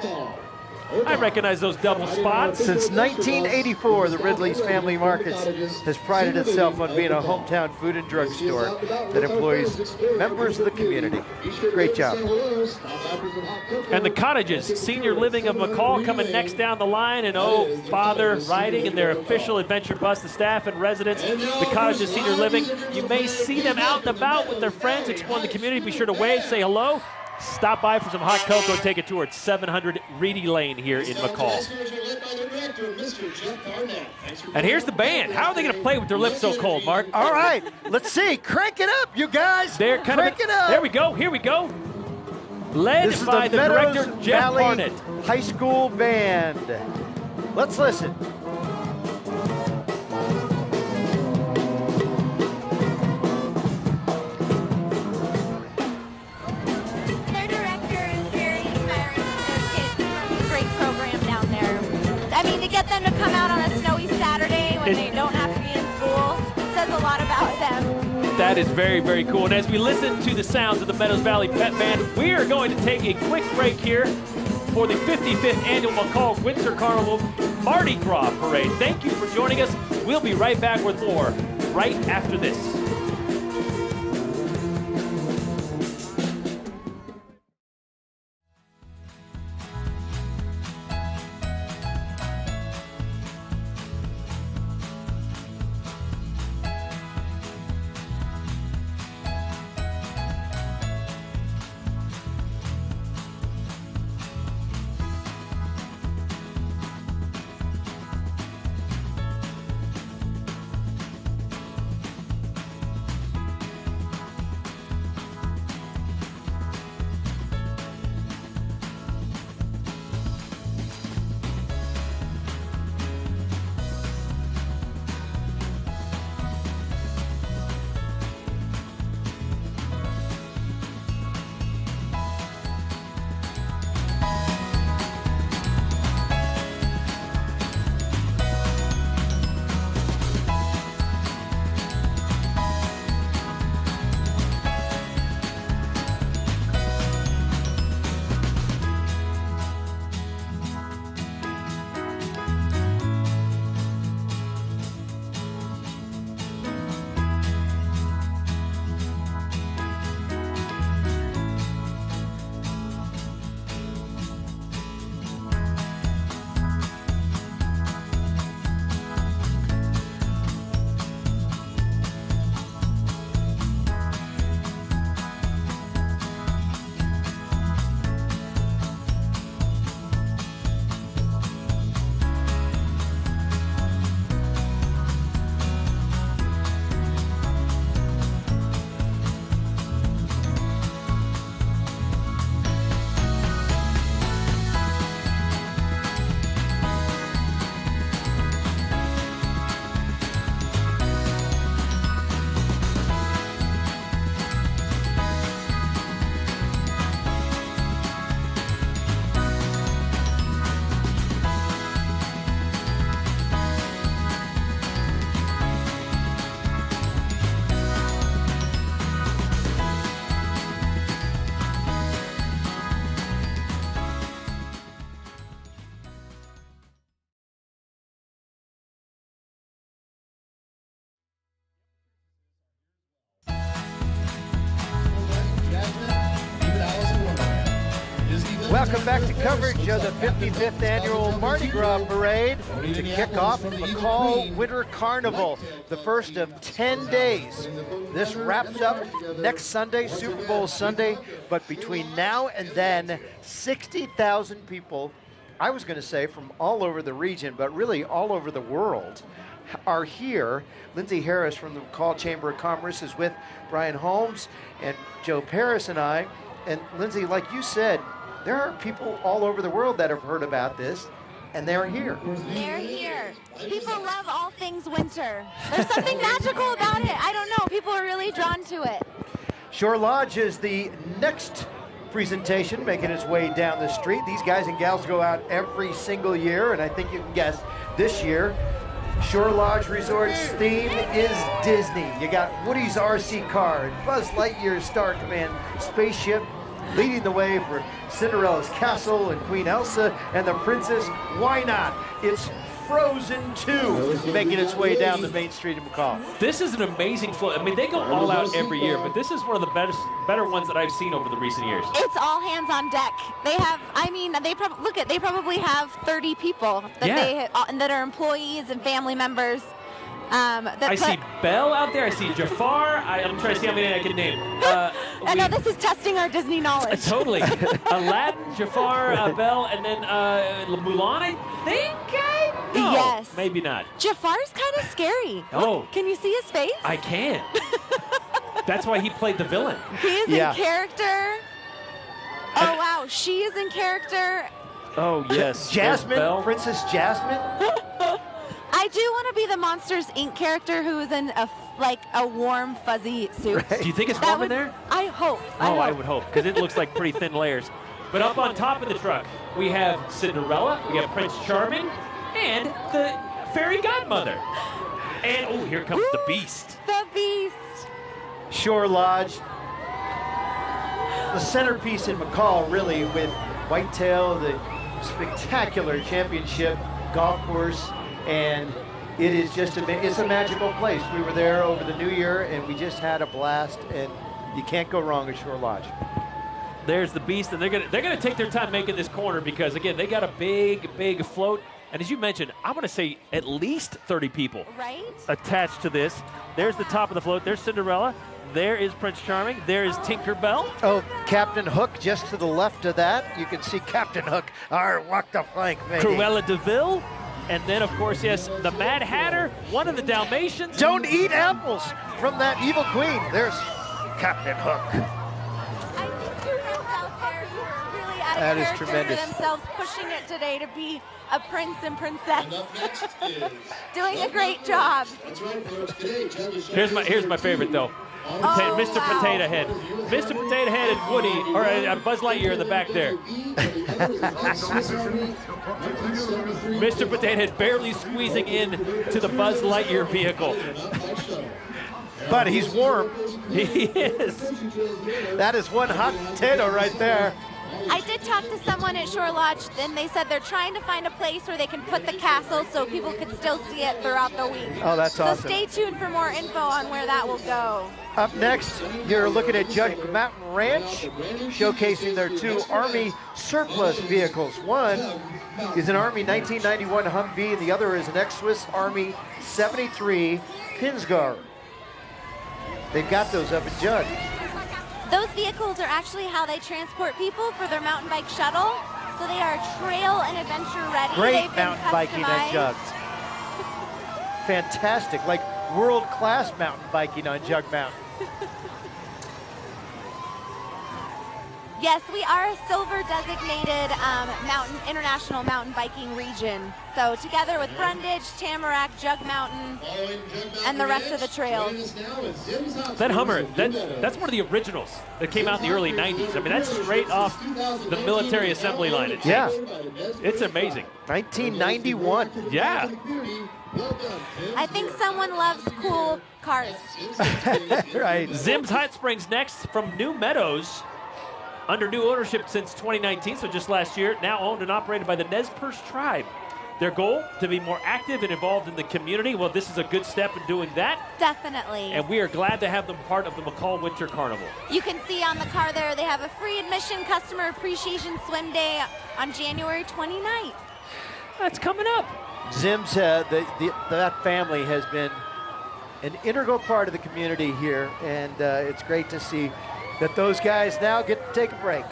I recognize those double spots. Since 1984, the Ridley's Family Markets has prided itself on being a hometown food and drug store that employs members of the community. Great job. And the Cottages, senior living of McCall, coming next down the line. And oh, father riding in their official adventure bus, the staff and residents, the Cottages Senior Living. You may see them out and about with their friends, exploring the community. Be sure to wave, say hello. Stop by for some hot cocoa and take a tour at 700 Reedy Lane here in McCall. And here's the band. How are they going to play with their lips so cold, Mark? All right, let's see. Crank it up, you guys. They're kind Crank it up. There we go. Here we go. Led This is by the Meadows director, Jeff Valley Barnett. High School Band. Let's listen. Their director is very inspiring to their kids. Great program down there. I mean, to get them to come out on a snowy Saturday when they don't have to be in school says a lot about them. That is very, very cool. And as we listen to the sounds of the Meadows Valley Pet Band, we are going to take a quick break here for the 55th Annual McCall Winter Carnival Mardi Gras Parade. Thank you for joining us. We'll be right back with more right after this. Welcome back to coverage of the 55th Annual Mardi Gras Parade to kick off McCall Winter Carnival, the first of 10 days. This wraps up next Sunday, Super Bowl Sunday, but between now and then, 60,000 people, I was going to say from all over the region, but really all over the world, are here. Lindsay Harris from the McCall Chamber of Commerce is with Brian Holmes and Joe Paris and I. And Lindsay, like you said, there are people all over the world that have heard about this, and they're here. They're here. People love all things winter. There's something magical about it. I don't know. People are really drawn to it. Shore Lodge is the next presentation making its way down the street. These guys and gals go out every single year, and I think you can guess this year, Shore Lodge Resort's theme is Disney. You got Woody's RC car, Buzz Lightyear's Star Command spaceship, leading the way for Cinderella's Castle and Queen Elsa and the Princess. Why not? It's Frozen 2 making its way down the main street of McCall. This is an amazing float. I mean, they go all out every year, but this is one of the better ones that I've seen over the recent years. It's all hands on deck. They have, I mean, they probably have 30 people that are employees and family members. I see Belle out there. I see Jafar. I'm trying to see how many I can name. I know this is testing our Disney knowledge. Totally. Aladdin, Jafar, Belle, and then Mulan, I think? No, yes. Maybe not. Jafar's kind of scary. Oh. Look, can you see his face? I can. That's why he played the villain. He is in character. Oh, wow. She is in character. Oh, yes. Jasmine, Princess Jasmine. I do want to be the Monsters, Inc. character who is in a warm, fuzzy suit. Right. Do you think it's warm in there? I hope. I would hope, because it looks like pretty thin layers. But up on top of the truck, we have Cinderella, we have Prince Charming, and the fairy godmother. And, oh, here comes the Beast. The Beast. Shore Lodge. The centerpiece in McCall, really, with Whitetail, the spectacular championship golf course, and it is just it's a magical place. We were there over the New Year, and we just had a blast, and you can't go wrong at Shore Lodge. There's the beast, and they're gonna take their time making this corner because, again, they got a big float. And as you mentioned, I'm going to say at least 30 people attached to this. There's the top of the float. There's Cinderella. There is Prince Charming. There is Tinkerbell. Oh, Captain Hook just to the left of that. You can see Captain Hook. Walk the flank, baby. Cruella de Vil. And then, of course, yes, the Mad Hatter, one of the Dalmatians. Don't eat apples from that evil queen. There's Captain Hook. I think your friends out there who are really out That of is character tremendous. for themselves, pushing it today to be a prince and princess. Doing a great job. Here's my favorite, though. Mr. wow. Potato Head. Mr. Potato Head and Woody, or Buzz Lightyear in the back there. Mr. Potato Head barely squeezing in to the Buzz Lightyear vehicle. But he's warm. He is. That is one hot potato right there. I did talk to someone at Shore Lodge, and they said they're trying to find a place where they can put the castle so people can still see it throughout the week. Oh, that's awesome. So stay tuned for more info on where that will go. Up next, you're looking at Judge Mountain Ranch, showcasing their two Army surplus vehicles. One is an Army 1991 Humvee, and the other is an ex-Swiss Army 73 Pinzgauer. They've got those up at Judd. Those vehicles are actually how they transport people for their mountain bike shuttle. So they are trail and adventure ready. Great mountain biking at Jug. Fantastic, like world-class mountain biking on Jug Mountain. Yes, we are a silver designated international mountain biking region. So together with Brundage, Tamarack, Jug Mountain, and the rest of the trails. That Hummer, that's one of the originals that came out in the early 90s. I mean, that's straight off the military assembly line. It's amazing. 1991. Yeah. I think someone loves cool cars. Right. Zim's Hot Springs next from New Meadows. Under new ownership since 2019, so just last year, now owned and operated by the Nez Perce tribe. Their goal, to be more active and involved in the community. Well, this is a good step in doing that. Definitely. And we are glad to have them part of the McCall Winter Carnival. You can see on the car there, they have a free admission customer appreciation swim day on January 29th. That's coming up. Zim's, that family has been an integral part of the community here, and it's great to see that those guys now get to take a break.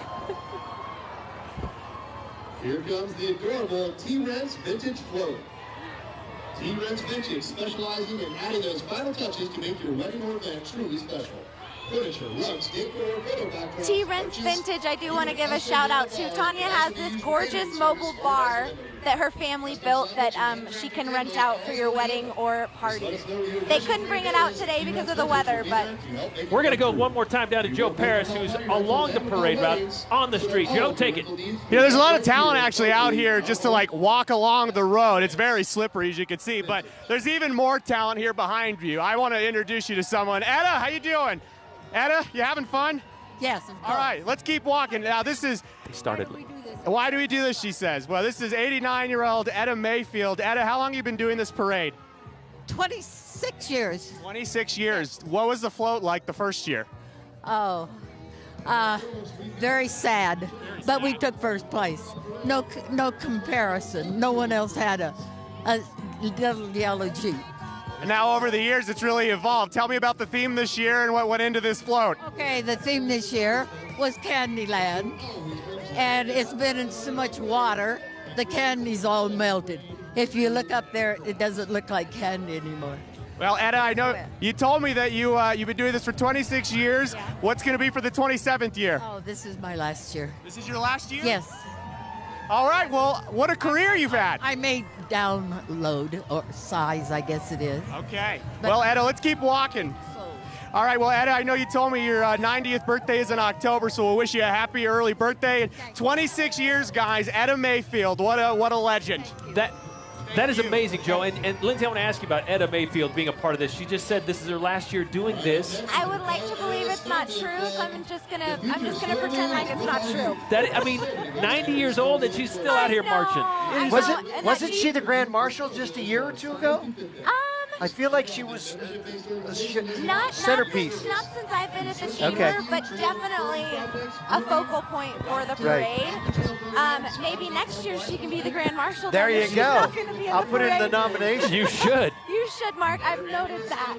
Here comes the incredible T-Rents Vintage Float. T-Rents Vintage, specializing in adding those final touches to make your wedding or event truly special. Furniture, rugs, decor, photo backdrops. T-Rents Vintage, I do want to give a shout out to. Tanya has this gorgeous mobile bar that her family built that she can rent out for your wedding or party. They couldn't bring it out today because of the weather, but... We're going to go one more time down to Joe Paris, who's along the parade route on the street. Joe, take it. You know, there's a lot of talent actually out here just to like walk along the road. It's very slippery, as you can see, but there's even more talent here behind you. I want to introduce you to someone. Etta, how you doing? Etta, you having fun? Yes, of course. All right, let's keep walking. Now, this is... He started. Why do we do this, she says? Well, this is 89-year-old Etta Mayfield. Etta, how long have you been doing this parade? 26 years. 26 years. What was the float like the first year? Oh, very sad. But we took first place. No comparison. No one else had a little yellow Jeep. And now over the years, it's really evolved. Tell me about the theme this year and what went into this float. Okay, the theme this year was Candyland. And it's been in so much water, the candy's all melted. If you look up there, it doesn't look like candy anymore. Well, Etta, I know you told me that you've been doing this for 26 years. Yeah. What's going to be for the 27th year? Oh, this is my last year. This is your last year? Yes. All right, well, what a career you've had. I made download, or size, I guess it is. Okay. Well, Etta, let's keep walking. All right, well, Etta, I know you told me your 90th birthday is in October, so we'll wish you a happy early birthday. And 26 years, guys, Etta Mayfield, what a legend. That is amazing, Joe. And Lindsay, I want to ask you about Etta Mayfield being a part of this. She just said this is her last year doing this. I would like to believe it's not true, so I'm just gonna pretend like it's not true. That, I mean, 90 years old and she's still out here marching. Wasn't she the Grand Marshal just a year or two ago? I feel like she was the centerpiece. Not since I've been at the chamber, but definitely a focal point for the parade. Maybe next year she can be the Grand Marshal. There you go. I'll put it in the nomination. You should. You should, Mark. I've noted that.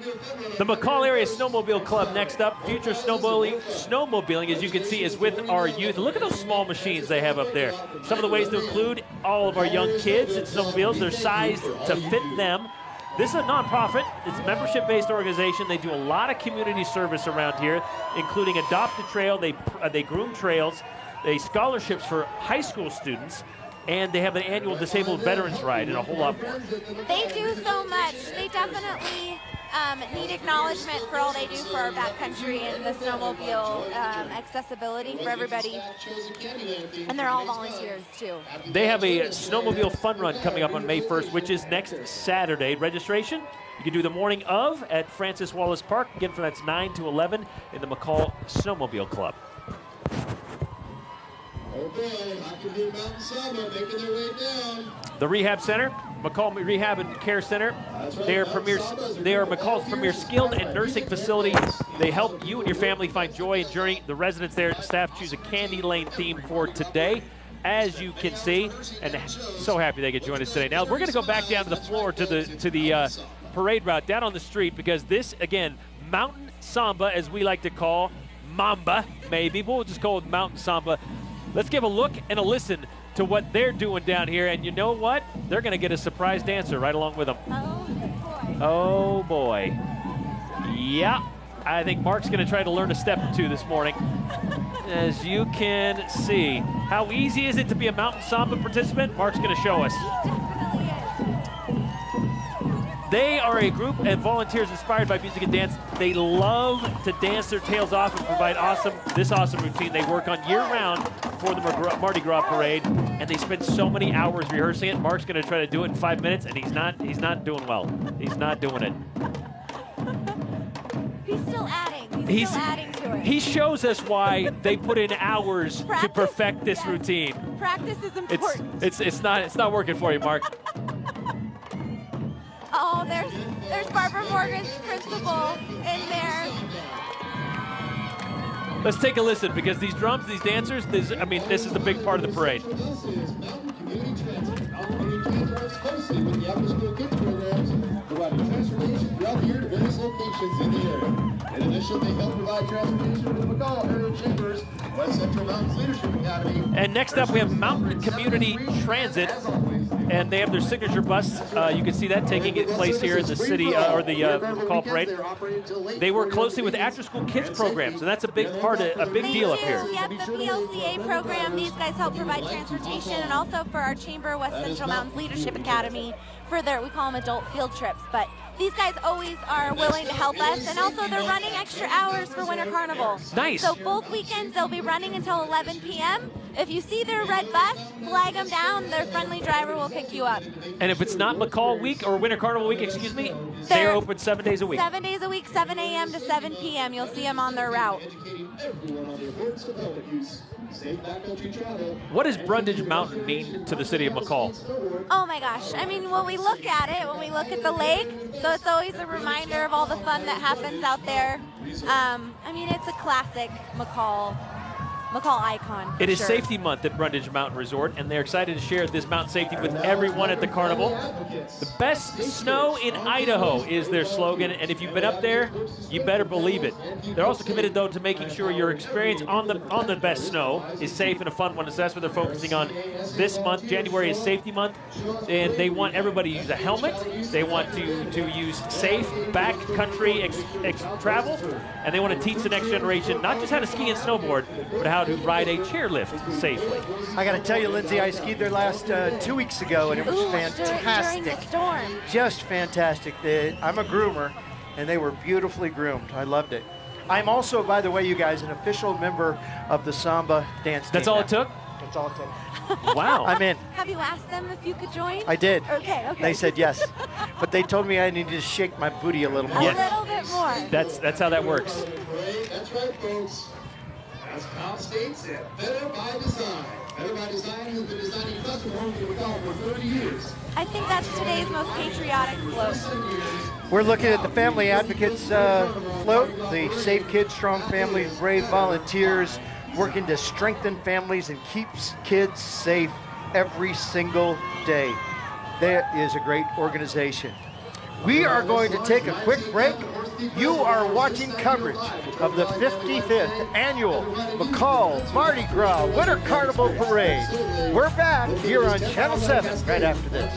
The McCall Area Snowmobile Club next up. Future snowmobiling, as you can see, is with our youth. Look at those small machines they have up there. Some of the ways to include all of our young kids in snowmobiles. They're sized to fit them. This is a nonprofit. It's a membership-based organization. They do a lot of community service around here, including Adopt a Trail. They groom trails. They scholarships for high school students, and they have an annual disabled veterans ride and a whole lot more. They do so much. They definitely need acknowledgement for all they do for our backcountry and the snowmobile accessibility for everybody. And they're all volunteers, too. They have a snowmobile fun run coming up on May 1st, which is next Saturday. Registration, you can do the morning of at Francis Wallace Park. Again, that's 9 to 11 in the McCall Snowmobile Club. Okay, Mountain Samba making their way down. The Rehab Center, McCall Rehab and Care Center. They are McCall's premier skilled and nursing facility. They help you and your family find joy in journey. The residents there, staff choose a Candy Lane theme for today, as you can see, and so happy they could join us today. Now we're going to go back down to the floor to the parade route down on the street, because this, again, Mountain Samba, as we like to call Mamba, maybe, but we'll just call it Mountain Samba. Let's give a look and a listen to what they're doing down here, and you know what? They're going to get a surprise dancer right along with them. Oh, boy. Yeah, I think Mark's going to try to learn a step or two this morning. As you can see, how easy is it to be a Mountain Samba participant? Mark's going to show us. They are a group of volunteers inspired by music and dance. They love to dance their tails off and provide this awesome routine. They work on year-round for the Mardi Gras parade, and they spend so many hours rehearsing it. Mark's going to try to do it in 5 minutes, and he's not doing well. He's not doing it. He's still adding. He's still adding to it. He shows us why they put in hours to perfect this routine. Practice is important. It's not working for you, Mark. Oh, there's Barbara Morgan's principal in there. Let's take a listen, because these drums, these dancers, this is the big part of the parade. Providing transportation throughout the year to various locations in the area. In addition, they help provide transportation to the McCall Area Chambers, West Central Mountains Leadership Academy. And next up, we have Mountain Community Transit, and they have their signature bus. You can see that taking place here in the city, or the McCall Parade. They work closely with after-school kids programs, and that's a big part, a big deal up here. Yep, the PLCA program. These guys help provide transportation, and also for our chamber, West Central Mountains Leadership Academy, for their, we call them adult field trips. But these guys always are willing to help us, and also they're running extra hours for Winter Carnival. Nice. So both weekends they'll be running until 11 p.m. If you see their red bus, flag them down. Their friendly driver will pick you up. And if it's not McCall week, or Winter Carnival week, excuse me, they're open 7 days a week. 7 days a week, 7 a.m. to 7 p.m. You'll see them on their route. What does Brundage Mountain mean to the city of McCall? Oh my gosh, I mean, when we look at it, when we look at the lake, so it's always a reminder of all the fun that happens out there. I mean, it's a classic McCall icon. It is Safety Month at Brundage Mountain Resort, and they're excited to share this mountain safety with everyone at the carnival. The best snow in Idaho is their slogan, and if you've been up there, you better believe it. They're also committed, though, to making sure your experience on the best snow is safe and a fun one. So that's what they're focusing on this month. January is Safety Month, and they want everybody to use a helmet. They want to use safe backcountry travel, and they want to teach the next generation not just how to ski and snowboard, but how to ride a chairlift safely. I got to tell you, Lindsay, I skied there last 2 weeks ago, and it was fantastic. During the storm. Just fantastic. I'm a groomer, and they were beautifully groomed. I loved it. I'm also, by the way, you guys, an official member of the Samba dance team. That's all it took? That's all it takes. Wow. I'm in. Have you asked them if you could join? I did. Okay. They said yes. But they told me I needed to shake my booty a little more. A little bit more. That's how that works. That's right, folks. As Kyle states it, Better by Design. Better by Design has been designing custom homes for McCall for 30 years. I think that's today's most patriotic float. We're looking at the Family Advocates float, the Safe Kids, Strong Families, Brave Volunteers, working to strengthen families and keeps kids safe every single day. That is a great organization. We are going to take a quick break. You are watching coverage of the 55th Annual McCall Mardi Gras Winter Carnival Parade. We're back here on Channel 7 right after this.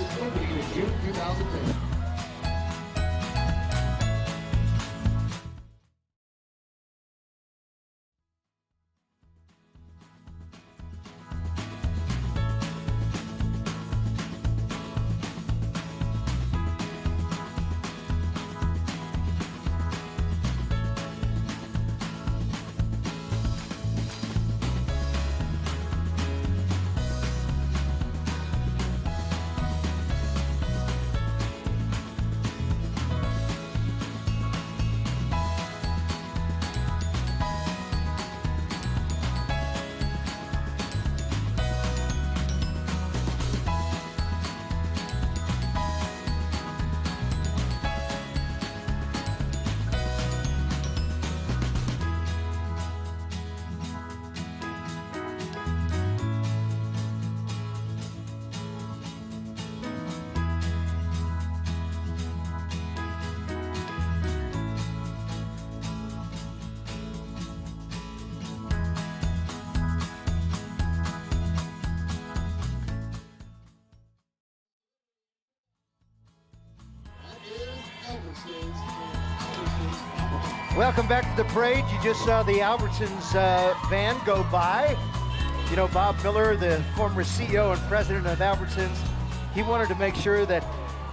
Welcome back to the parade. You just saw the Albertsons van go by. You know, Bob Miller, the former CEO and president of Albertsons, he wanted to make sure that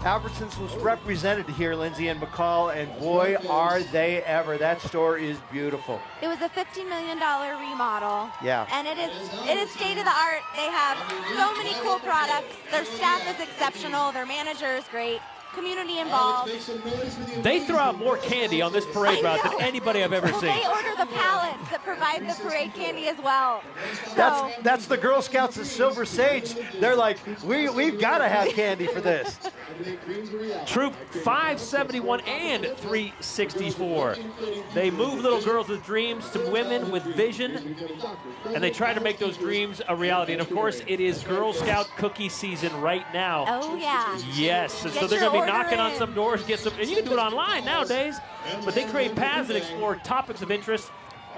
Albertsons was represented here, Lindsay and McCall, and boy, are they ever. That store is beautiful. It was a $50 million remodel. Yeah. And it is state of the art. They have so many cool products. Their staff is exceptional. Their manager is great. Community involved. They throw out more candy on this parade route than anybody I've ever seen. They order the pallets that provide the parade candy as well. So, That's the Girl Scouts of Silver Sage. They're like, we've got to have candy for this. Troop 571 and 364. They move little girls with dreams to women with vision, and they try to make those dreams a reality. And of course, it is Girl Scout cookie season right now. oh yeah. Yes, and so Get they're your going to be order knocking on in. some doors, get some, and you can do it online nowadays. But they create paths that explore topics of interest.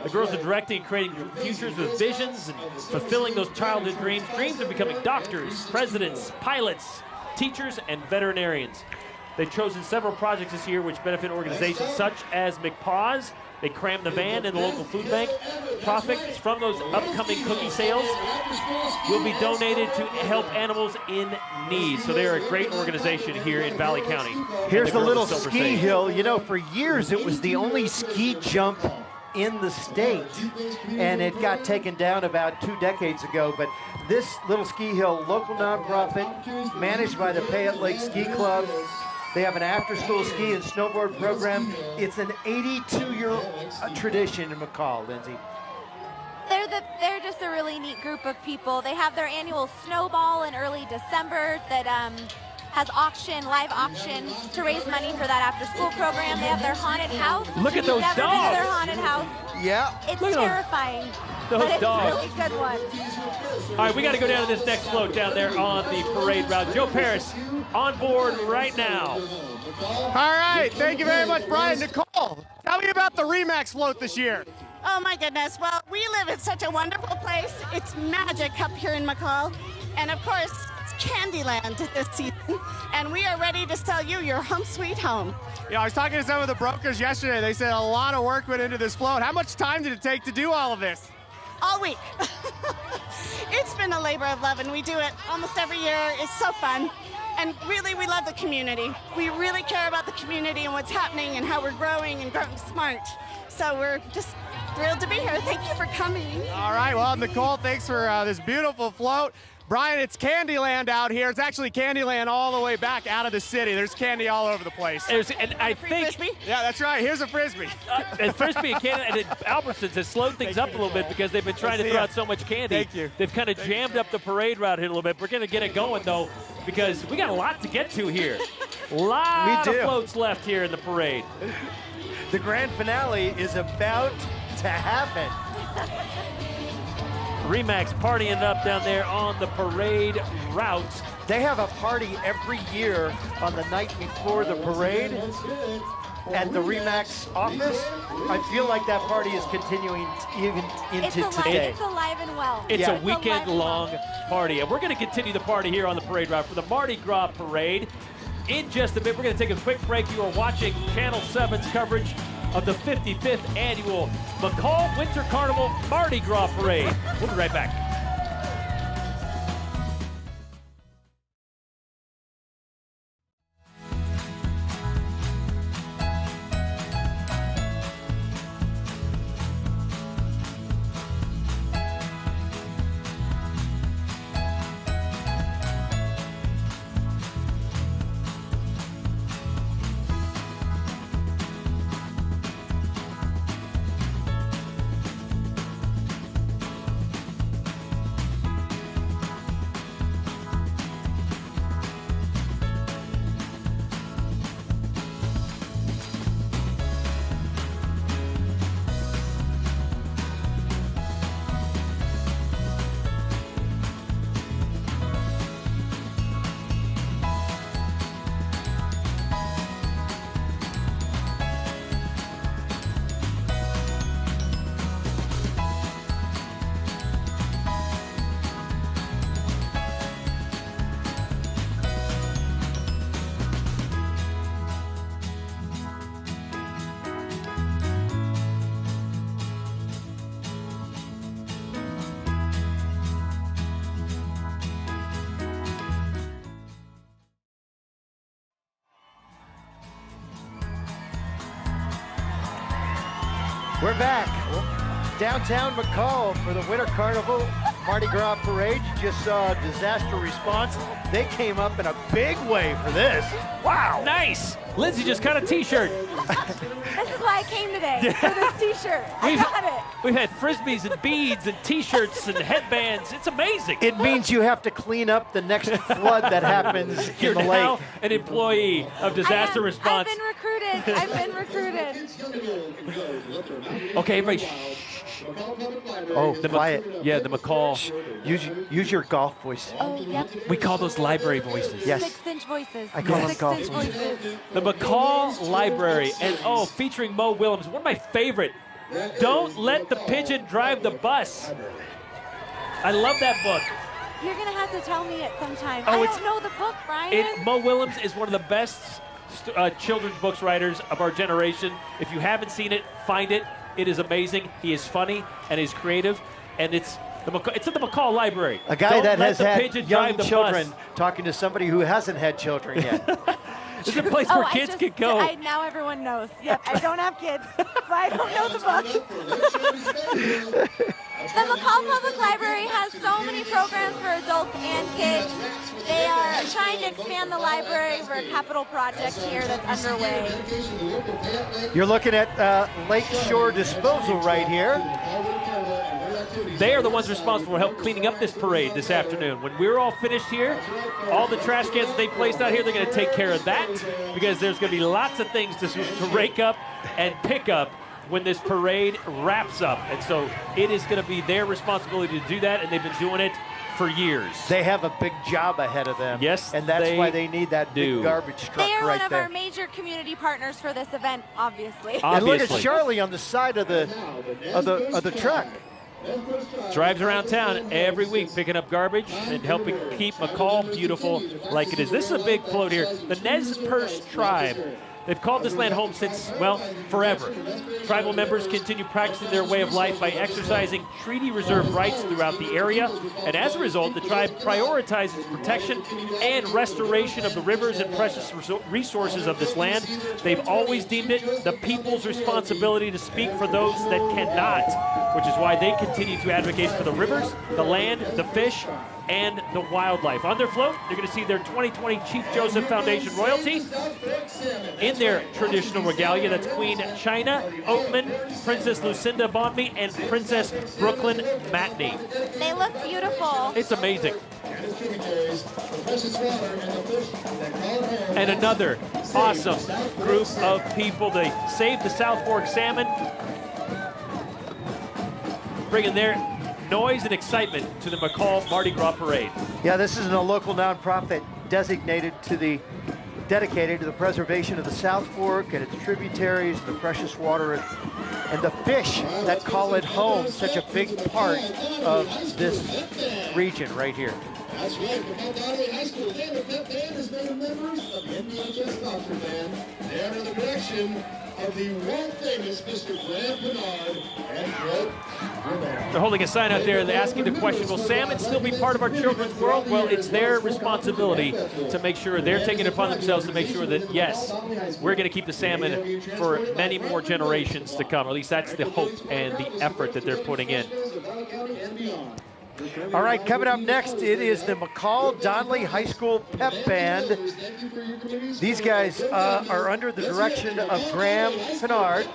The girls are directing and creating futures with visions and fulfilling those childhood dreams. Dreams of becoming doctors, presidents, pilots, teachers, and veterinarians. They've chosen several projects this year which benefit organizations such as McPaws. They cram the van in the local food bank. Profits from those upcoming cookie sales will be donated to help animals in need. So they're a great organization here in Valley County. Here's the girls little of Silver ski Sage. hill. You know, for years it was the only ski jump in the state, and it got taken down about 2 decades ago. But this little ski hill, local nonprofit, managed by the Payette Lake Ski Club. They have an after-school ski and snowboard program. It's an 82-year tradition in McCall, Lindsay. They're just a really neat group of people. They have their annual snowball in early December that has live auction to raise money for that after-school program. They have their haunted house. Look at If you've those never been to their dogs. haunted house, Yeah. it's Look at those- terrifying. those but it's dogs. a really good one. All right, we got to go down to this next float down there on the parade route. Joe Paris on board right now. All right, thank you very much, Brian. Nicole, tell me about the Remax float this year. Oh my goodness. Well, we live in such a wonderful place. It's magic up here in McCall. And of course, it's Candyland this season. And we are ready to sell you your home sweet home. Yeah, I was talking to some of the brokers yesterday. They said a lot of work went into this float. How much time did it take to do all of this? All week. It's been a labor of love, and we do it almost every year. It's so fun. And really, we love the community. We really care about the community and what's happening and how we're growing and growing smart. So we're just Thrilled to be here. Thank you for coming. All right, well, Nicole, thanks for this beautiful float. Brian, it's Candyland out here. It's actually Candyland all the way back out of the city. There's candy all over the place. And I think, Frisbee? Yeah, that's right. Here's a Frisbee. and Frisbee and Canada and Albertsons has slowed things up a little bit because they've been trying to throw out so much candy. Thank you. They've kind of jammed up the parade route here a little bit. We're going to get it going, though, because we got a lot to get to here. A lot of floats left here in the parade. The grand finale is about to happen. Remax partying up down there on the parade route. They have a party every year on the night before the parade at the Remax office. I feel like that party is continuing even into today. It's alive and well. It's a weekend-long party, and we're going to continue the party here on the parade route for the Mardi Gras parade. In just a bit, we're going to take a quick break. You are watching Channel 7's coverage of the 55th annual McCall Winter Carnival Mardi Gras Parade. We'll be right back. We're back. Downtown McCall for the Winter Carnival Mardi Gras Parade. You just saw disaster response. They came up in a big way for this. Wow. Nice. Lindsay just cut a t-shirt. This is why I came today, for this t-shirt. I got it. We've had Frisbees and beads and t-shirts and headbands. It's amazing. It means you have to clean up the next flood that happens You're in the now lake. an employee of disaster response. I've been recruited. I've been recruited. Okay, everybody. Oh, quiet. Yeah, the McCall. Use your golf voice. Oh, yep. We call those library voices. Yes. 6-inch voices. I call them golf 6-inch voices. The McCall Library, and featuring Mo Willems, one of my favorite. Don't Let the Pigeon Drive the Bus. I love that book. You're going to have to tell me it sometime. Oh, I don't know the book, Brian. Mo Willems is one of the best children's books writers of our generation. If you haven't seen it, find it. It is amazing. He is funny and he's creative, and it's at the McCall Library. A guy Don't that let has the had pigeon young drive the children bus. talking to somebody who hasn't had children yet. This is a place where kids can go. Now everyone knows. Yep, I don't have kids, so I don't know the book. The McCall Public Library has so many programs for adults and kids. They are trying to expand the library for a capital project here that's underway. You're looking at Lakeshore Disposal right here. They are the ones responsible for help cleaning up this parade this afternoon. When we're all finished here, all the trash cans that they placed out here, they're going to take care of that because there's going to be lots of things to rake up and pick up when this parade wraps up. And so it is going to be their responsibility to do that, and they've been doing it for years. They have a big job ahead of them. Yes, and that's why they need that big garbage truck They are right one of there. our major community partners for this event, obviously. And look at Charlie on the side of the truck. Drives around town every week picking up garbage and helping keep McCall beautiful like it is. This is a big float here. The Nez Perce tribe They've called this land home since, well, forever. Tribal members continue practicing their way of life by exercising treaty reserve rights throughout the area, and as a result, the tribe prioritizes protection and restoration of the rivers and precious resources of this land. They've always deemed it the people's responsibility to speak for those that cannot, which is why they continue to advocate for the rivers, the land, the fish, and the wildlife. On their float, you're going to see their 2020 Chief Joseph Foundation royalty in their traditional regalia. That's Queen China Oatman, Princess Lucinda Bonmi, and Princess Brooklyn Matney. They look beautiful. It's amazing. And another awesome group of people. They saved the South Fork salmon, bringing their noise and excitement to the McCall Mardi Gras Parade. Yeah, this is a local nonprofit dedicated to the preservation of the South Fork and its tributaries, the precious water, and the fish that call it home. Such a big part of this region right here. That's right, McCall High School and the Pep Band is made of members of the NBHS Doctor Band. They are under the direction of the world-famous Mr. Graham Bernard and Fred Grimmel. They're holding a sign out there asking the question, will salmon still be part of our children's world? Well, it's their responsibility to make sure they're taking it upon themselves to make sure that, yes, we're going to keep the salmon for many more generations to come. Or at least that's the hope and the effort that they're putting in. All right, coming up next, it is the McCall Donley High School Pep Band. These guys are under the direction of Graham Pinard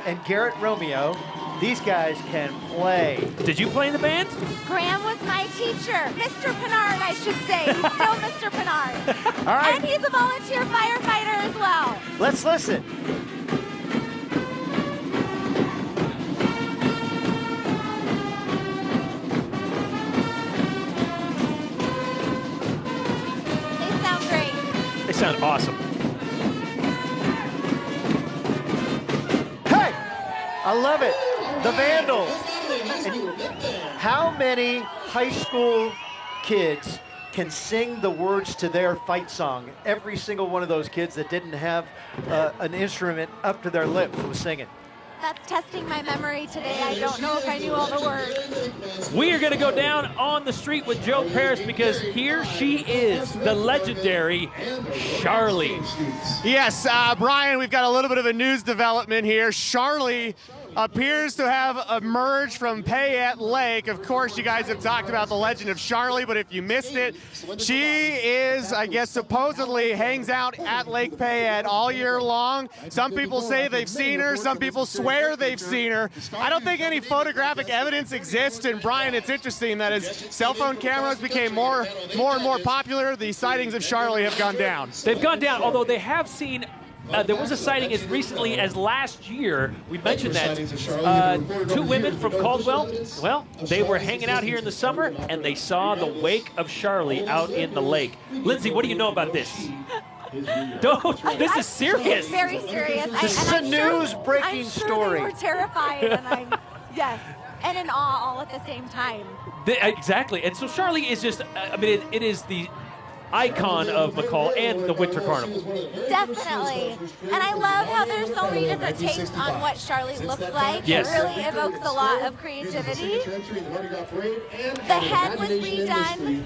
and Garrett Romeo. These guys can play. Did you play in the band? Graham was my teacher. Mr. Pinard, I should say. He's still Mr. Pinard. All right. And he's a volunteer firefighter as well. Let's listen. Sound awesome. Hey, I love it. The Vandals. And how many high school kids can sing the words to their fight song? Every single one of those kids that didn't have an instrument up to their lips was singing. That's testing my memory today. I don't know if I knew all the words. We are going to go down on the street with Joe Paris because here she is, the legendary Charlie. Yes, Brian, we've got a little bit of a news development here. Charlie appears to have emerged from Payette Lake. Of course, you guys have talked about the legend of Charlie, but if you missed it, she is, I guess, supposedly hangs out at Lake Payette all year long. Some people say they've seen her. Some people swear they've seen her. I don't think any photographic evidence exists. And Brian, it's interesting that as cell phone cameras became more and more popular, the sightings of Charlie have gone down. They've gone down, although they have seen there was a sighting as recently as last year. We mentioned that. Two women from Caldwell, well, they were hanging out here in the summer, and they saw the wake of Charlie out in the lake. Lindsay, what do you know about this? This is serious. It's very serious. This is a news-breaking story. They were terrified, and yes, and in awe all at the same time. Exactly. And so Charlie is just, I mean, it is the icon of McCall and the Winter Carnival. Definitely. And I love how there's so many different takes on what Charlie looks like. Yes. It really evokes a lot of creativity. The head was redone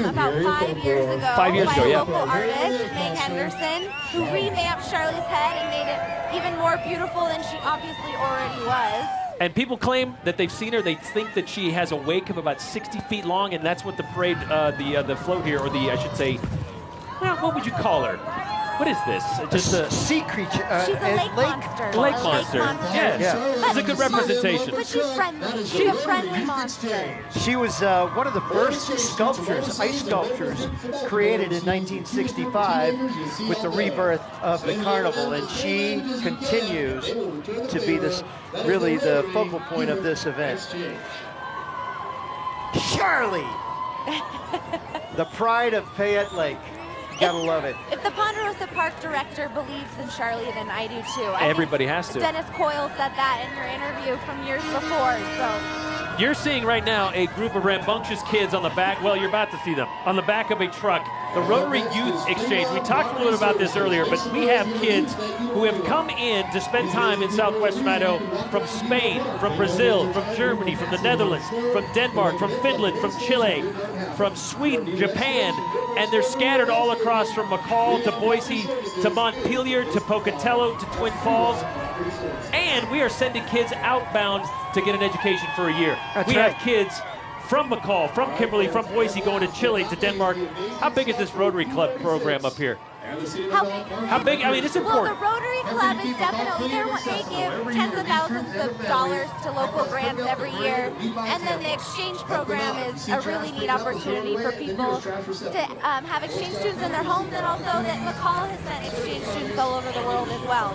about 5 years ago by a local artist, Meg Henderson, who revamped Charlie's head and made it even more beautiful than she obviously already was. And people claim that they've seen her. They think that she has a wake of about 60 feet long, and that's what the parade, the float here, or I should say, well, what would you call her? What is this? Just a sea creature. She's a lake monster. Lake monster. Yes. Yeah. It's a good representation. But she's friendly. She's a friendly monster. She was one of the first sculptures, ice sculptures, created in 1965 with the rebirth of the carnival, and she continues to be really the focal point of this event. Charlie, the pride of Payette Lake. Gotta love it. If the Ponderosa Park director believes in Charlie, then I do too. Everybody has to. Dennis Coyle said that in your interview from years before. So You're seeing right now a group of rambunctious kids on the back, well, you're about to see them, on the back of a truck. The Rotary Youth Exchange. We talked a little bit about this earlier, but we have kids who have come in to spend time in southwestern Idaho from Spain, from Brazil, from Germany, from the Netherlands, from Denmark, from Finland, from Chile, from Sweden, Japan, and they're scattered all across from McCall to Boise to Montpelier to Pocatello to Twin Falls. And we are sending kids outbound to get an education for a year. We have kids from McCall, from Kimberly, from Boise going to Chile, to Denmark. How big is this Rotary Club program up here? How big? I mean, it's important. Well, the Rotary Club is definitely, they give tens of thousands of dollars to local grants every year. And then the exchange program is a really neat opportunity for people to have exchange students in their homes, and also that McCall has sent exchange students all over the world as well.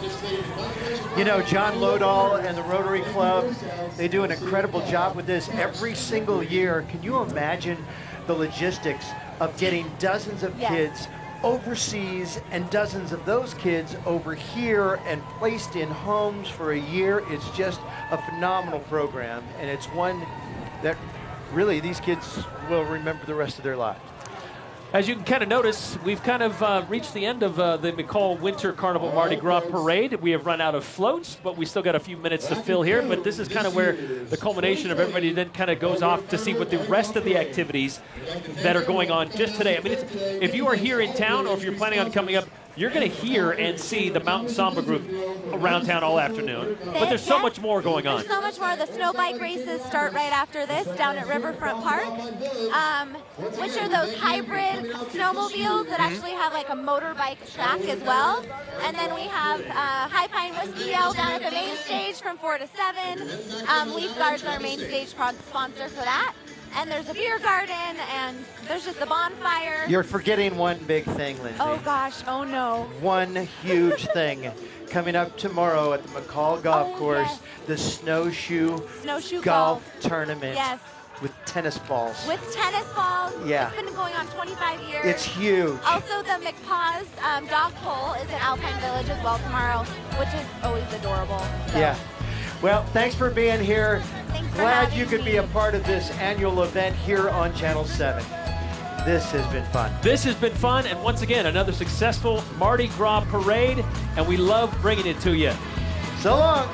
You know, John Lodahl and the Rotary Club, they do an incredible job with this every single year. Can you imagine the logistics of getting dozens of kids overseas and dozens of those kids over here and placed in homes for a year? It's just a phenomenal program, and it's one that really these kids will remember the rest of their lives. As you can kind of notice, we've kind of reached the end of the McCall Winter Carnival Mardi Gras Parade. We have run out of floats, but we still got a few minutes to fill here. But this is kind of where the culmination of everybody then kind of goes off to see what the rest of the activities that are going on just today. I mean, if you are here in town or if you're planning on coming up, you're going to hear and see the Mountain Samba group around town all afternoon. But there's so much more going on. There's so much more. The snow bike races start right after this down at Riverfront Park, which are those hybrid snowmobiles that actually have like a motorbike track as well. And then we have High Pine Whiskey Ale down at the main stage from 4 to 7. Leaf Guard's our main stage sponsor for that. And there's a beer garden, and there's just a bonfire. You're forgetting one big thing, Lindsay. Oh gosh, oh no. One huge thing coming up tomorrow at the McCall Golf Course, the snowshoe golf tournament. Yes. With tennis balls. With tennis balls. Yeah. It's been going on 25 years. It's huge. Also, the McPaws dog pole is in Alpine Village as well tomorrow, which is always adorable. So. Yeah. Well, thanks for being here. Thanks Glad you could be a part of this annual event here on Channel 7. This has been fun. This has been fun, and once again, another successful Mardi Gras parade, and we love bringing it to you. So long.